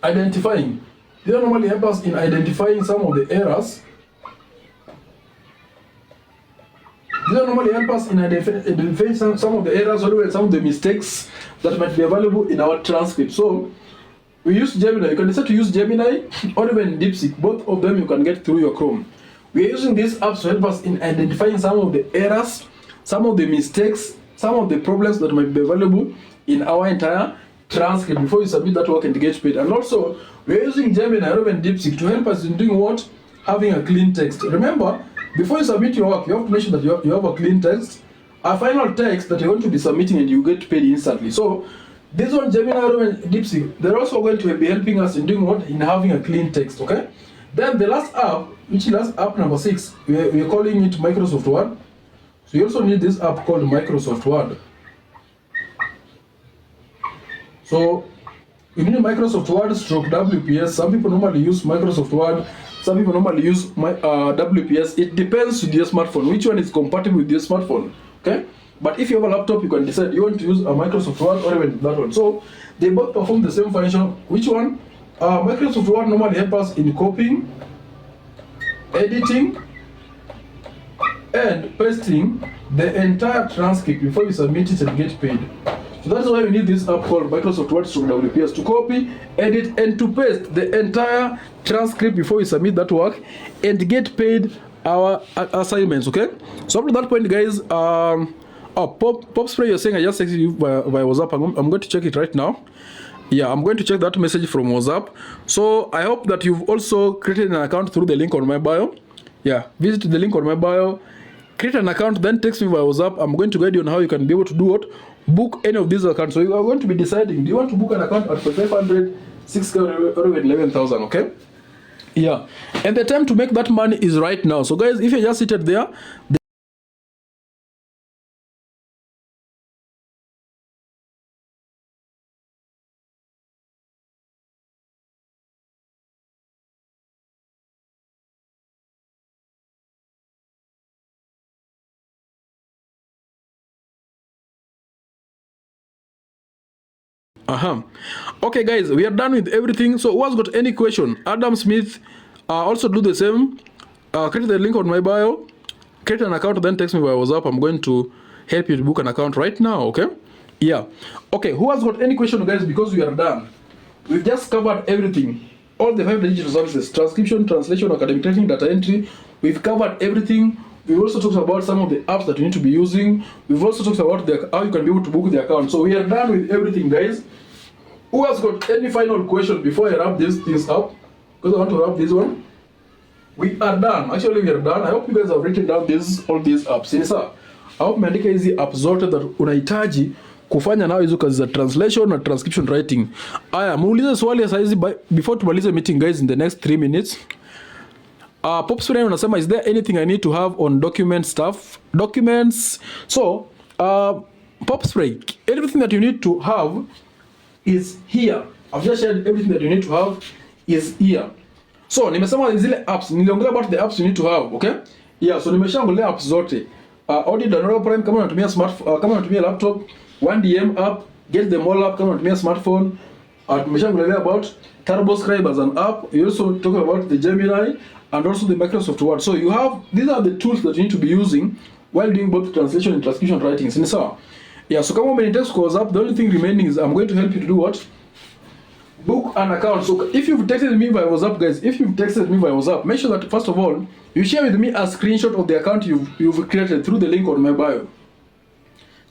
These will normally help us in identifying some of the errors. These will normally help us in identifying some of the errors or even some of the mistakes that might be available in our transcript. So we use Gemini. You can decide to use Gemini or even DeepSeek. Both of them you can get through your Chrome. We are using these apps to help us in identifying some of the errors, some of the mistakes, some of the problems that might be available in our entire transcript before you submit that work and get paid. And also, we are using Gemini or even DeepSeek to help us in doing what? Having a clean text. Remember, before you submit your work, you have to make sure that you have a clean text, a final text that you're going to be submitting, and you get paid instantly. So this one, Gemini or even DeepSeek, they're also going to be helping us in doing what? In having a clean text, okay? Then the last app, which is app number 6, we're calling it Microsoft Word. So you also need this app called Microsoft Word. So you need Microsoft Word stroke WPS. Some people normally use Microsoft Word. Some people normally use WPS. It depends with your smartphone, which one is compatible with your smartphone, okay? But if you have a laptop, you can decide you want to use a Microsoft Word or even that one. So they both perform the same function. Which one? Microsoft Word normally helps us in copying, editing, and pasting the entire transcript before you submit it and get paid. So that's why we need this app called Microsoft Word stroke WPS to copy, edit, and to paste the entire transcript before we submit that work and get paid our assignments, okay? So up to that point, guys, Pop Spray, you're saying I just texted you via WhatsApp. I'm going to check it right now. Yeah, I'm going to check that message from WhatsApp. So I hope that you've also created an account through the link on my bio. Yeah, visit the link on my bio, create an account, then text me via WhatsApp. I'm going to guide you on how you can be able to do what? Book any of these accounts. So you are going to be deciding, do you want to book an account at 500, 6,000, or even 11,000, okay? Yeah, and the time to make that money is right now. So guys, if you're just seated there, okay guys, we are done with everything. So who has got any question? Adam Smith, also do the same. Create the link on my bio, create an account, then text me via WhatsApp. I'm going to help you to book an account right now, okay? Yeah. Okay, who has got any question, guys? Because we are done. We've just covered everything. All the 5 digital services: transcription, translation, academic training, data entry. We've covered everything. We've also talked about some of the apps that you need to be using. We've also talked about how you can be able to book the account. So we are done with everything, guys. Who has got any final question before I wrap this things up? Because I want to wrap this one. We are done. Actually, we are done. I hope you guys have written down all these apps. Sasa, I hope umeandika hizi apps zote that unahitaji kufanya nao hizo kazi za translation na transcription writing. Aya, muulize swali sasa hizi before tumalize meeting, guys, in the next 3 minutes. Pops friend unasema, is there anything I need to have on document stuff? Documents. So, Pops friend, everything that you need to have is here. I've just shared everything that you need to have is here. So, nimesema zile apps, niliongelea about the apps you need to have, okay? Yeah, so nimeshaongelea apps zote. Audit download Prime kama unatumia kama unatumia laptop, 1DM app, get them all up kama unatumia smartphone. Tumeshaongelea about TurboScribe as an app. You also talk about the Gemini and also the Microsoft Word. So you have, these are the tools that you need to be using while doing both translation and transcription writing. Sawa? Yeah, so kama umenitext kwa WhatsApp, the only thing remaining is I'm going to help you to do what? Book an account. So if you've texted me by WhatsApp, guys, if you've texted me by WhatsApp, make sure that first of all, you share with me a screenshot of the account you've created through the link on my bio.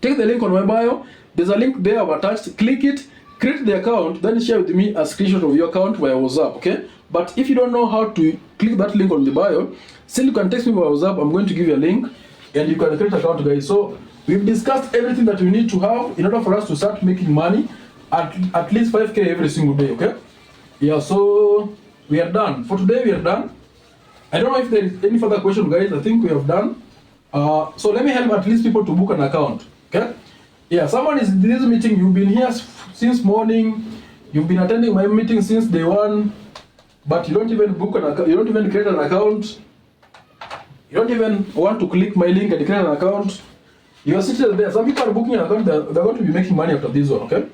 Take the link on my bio. There's a link there I've attached. Click it, create the account, then share with me a screenshot of your account via WhatsApp, okay? But if you don't know how to click that link on the bio, still you can text me by WhatsApp. I'm going to give you a link and you can create an account, guys. So we've discussed everything that we need to have in order for us to start making money at least 5K every single day, okay? Yeah, so we are done. For today, we are done. I don't know if there is any further question, guys. I think we have done. So let me help at least people to book an account, okay? Yeah, someone is in this meeting. You've been here since morning. You've been attending my meeting since day one, but you don't even book an account. You don't even create an account. You don't even want to click my link and create an account. You are sitting there. Some people are booking an account. They're going to be making money after this one, okay?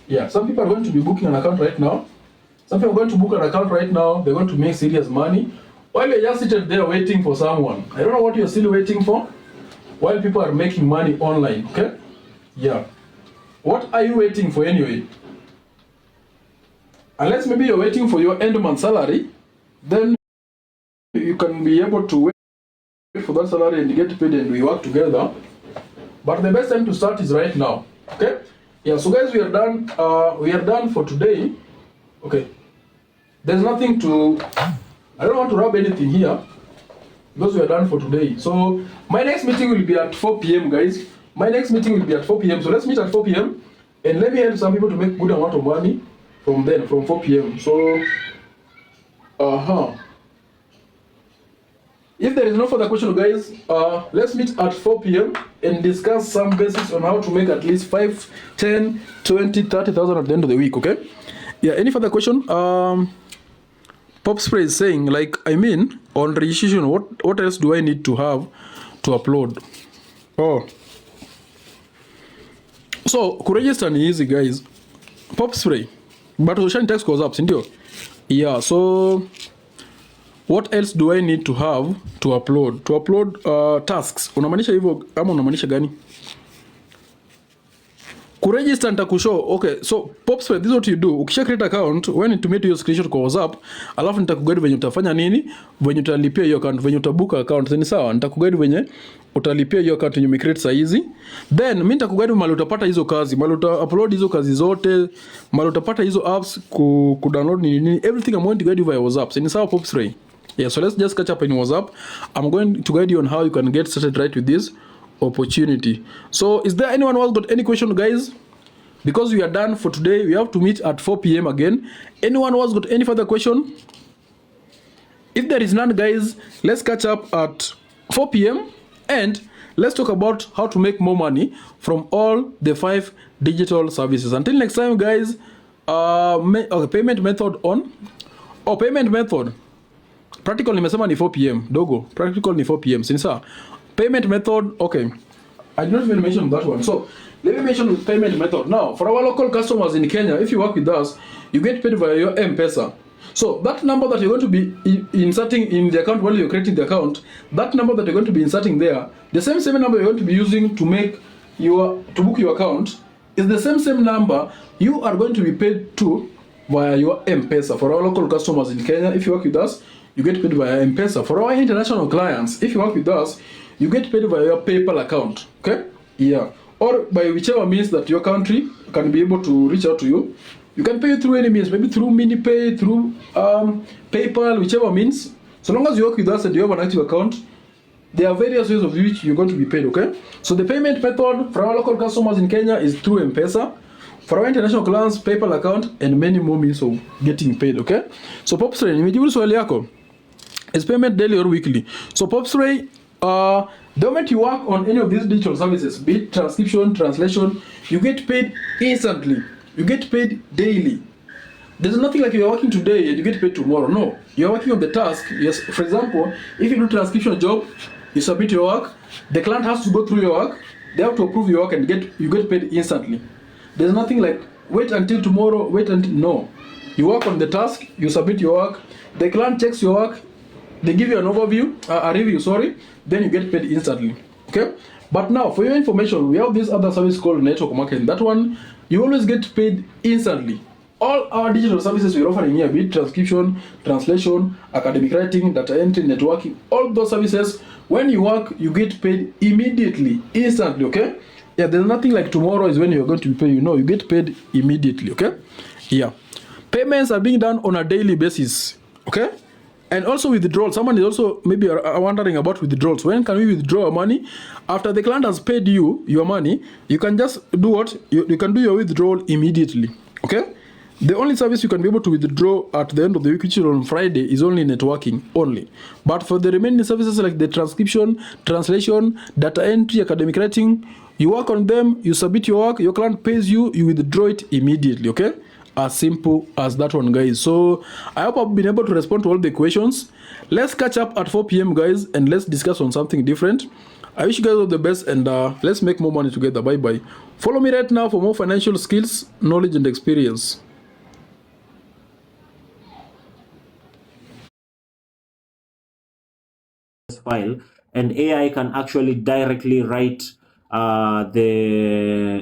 Yeah, some people are going to be booking an account right now. Some people are going to book an account right now. They're going to make serious money. While you're just sitting there waiting for someone. I don't know what you're still waiting for. While people are making money online, okay? Yeah. What are you waiting for anyway? Unless maybe you're waiting for your end month salary, then you can be able to wait for that salary and get paid and we work together. But the best time to start is right now, okay? Yeah, so guys, we are done. We are done for today. Okay. There's nothing to, I don't want to rub anything here because we are done for today. So my next meeting will be at 4 p.m. guys. My next meeting will be at 4 p.m. So let's meet at 4 p.m. and let me help some people to make good amount of money from 4 p.m. So, if there is no further question, guys, let's meet at 4 p.m. and discuss some basics on how to make at least 5, 10, 20, 30,000 at the end of the week, okay? Yeah, any further question? Pop Spray is saying, like, I mean, on registration, what else do I need to have to upload? Oh. So, kuregister ni easy, guys. Pop Spray. But ushani text goes up, sindio? Yeah, so what else do I need to have to upload? To upload tasks. Unamaanisha hivyo ama unamaanisha gani? Kuregister nitakushow. Okay, so Pops, this is what you do. Ukisha create account, when to meet your screenshot kwa WhatsApp, alafu nitakuguide venye utafanya nini, venye utalipia hiyo account, venye utabuka account. Ni sawa, nitakuguide venye utalipia hiyo account yenye umecreate saa hizi. Then mimi nitakuguide mahali utapata hizo kazi, mahali uta-upload hizo kazi zote, mahali utapata hizo apps ku download nini. Everything I'm going to guide you via WhatsApp. Ni sawa, Pops Ray. Yeah, so let's just catch up in WhatsApp. I'm going to guide you on how you can get started right with this opportunity. So is there anyone who has got any question, guys? Because we are done for today, we have to meet at 4 p.m. again. Anyone who has got any further question? If there is none, guys, let's catch up at 4 p.m. and let's talk about how to make more money from all the 5 digital services. Until next time, guys, okay, payment method on. Oh, payment method. Practical nimesema ni 4 p.m. Dogo. Practical ni 4 p.m. Sinisa. Payment method, okay. I did not even mention that one. So, let me mention payment method. Now, for our local customers in Kenya, if you work with us, you get paid via your M-Pesa. So, that number that you're going to be inserting in the account while you're creating the account, that number that you're going to be inserting there, the same number you're going to be using to book your account, is the same number you are going to be paid to via your M-Pesa. For our local customers in Kenya, if you work with us, you get paid via M-Pesa. For our international clients, if you work with us, you get paid via your PayPal account. Okay? Yeah. Or by whichever means that your country can be able to reach out to you. You can pay through any means, maybe through MiniPay, through PayPal, whichever means. So long as you work with us and you have an active account, there are various ways of which you're going to be paid, okay? So the payment method for our local customers in Kenya is through M-Pesa. For our international clients, PayPal account, and many more means of getting paid, okay? So Popster, nimejibu swali yako. It's payment daily or weekly. So Popsray, the moment you work on any of these digital services, be it transcription, translation, you get paid instantly. You get paid daily. There's nothing like you're working today and you get paid tomorrow. No, you're working on the task. Yes, for example, if you do transcription job, you submit your work, the client has to go through your work, they have to approve your work and you get paid instantly. There's nothing like wait until tomorrow, wait until no. You work on the task, you submit your work, the client checks your work, they give you an overview, a review, sorry, then you get paid instantly. Okay? But now, for your information, we have this other service called network marketing. That one, you always get paid instantly. All our digital services we're offering here, be it transcription, translation, academic writing, data entry, networking, all those services, when you work, you get paid immediately, instantly, okay? Yeah, there's nothing like tomorrow is when you're going to be paid. You know, you get paid immediately, okay? Yeah. Payments are being done on a daily basis, okay? And also withdrawal. Someone is also maybe wondering about withdrawals. When can we withdraw our money? After the client has paid you your money, you can just do what? You can do your withdrawal immediately, okay? The only service you can be able to withdraw at the end of the week, which is on Friday, is only networking only. But for the remaining services like the transcription, translation, data entry, academic writing, you work on them, you submit your work, your client pays you, you withdraw it immediately, okay? As simple as that one, guys. So I hope I've been able to respond to all the questions. Let's catch up at 4 p.m. guys, and let's discuss on something different. I wish you guys all the best, and let's make more money together. Bye bye. Follow me right now for more financial skills, knowledge, and experience. File, and AI can actually directly write the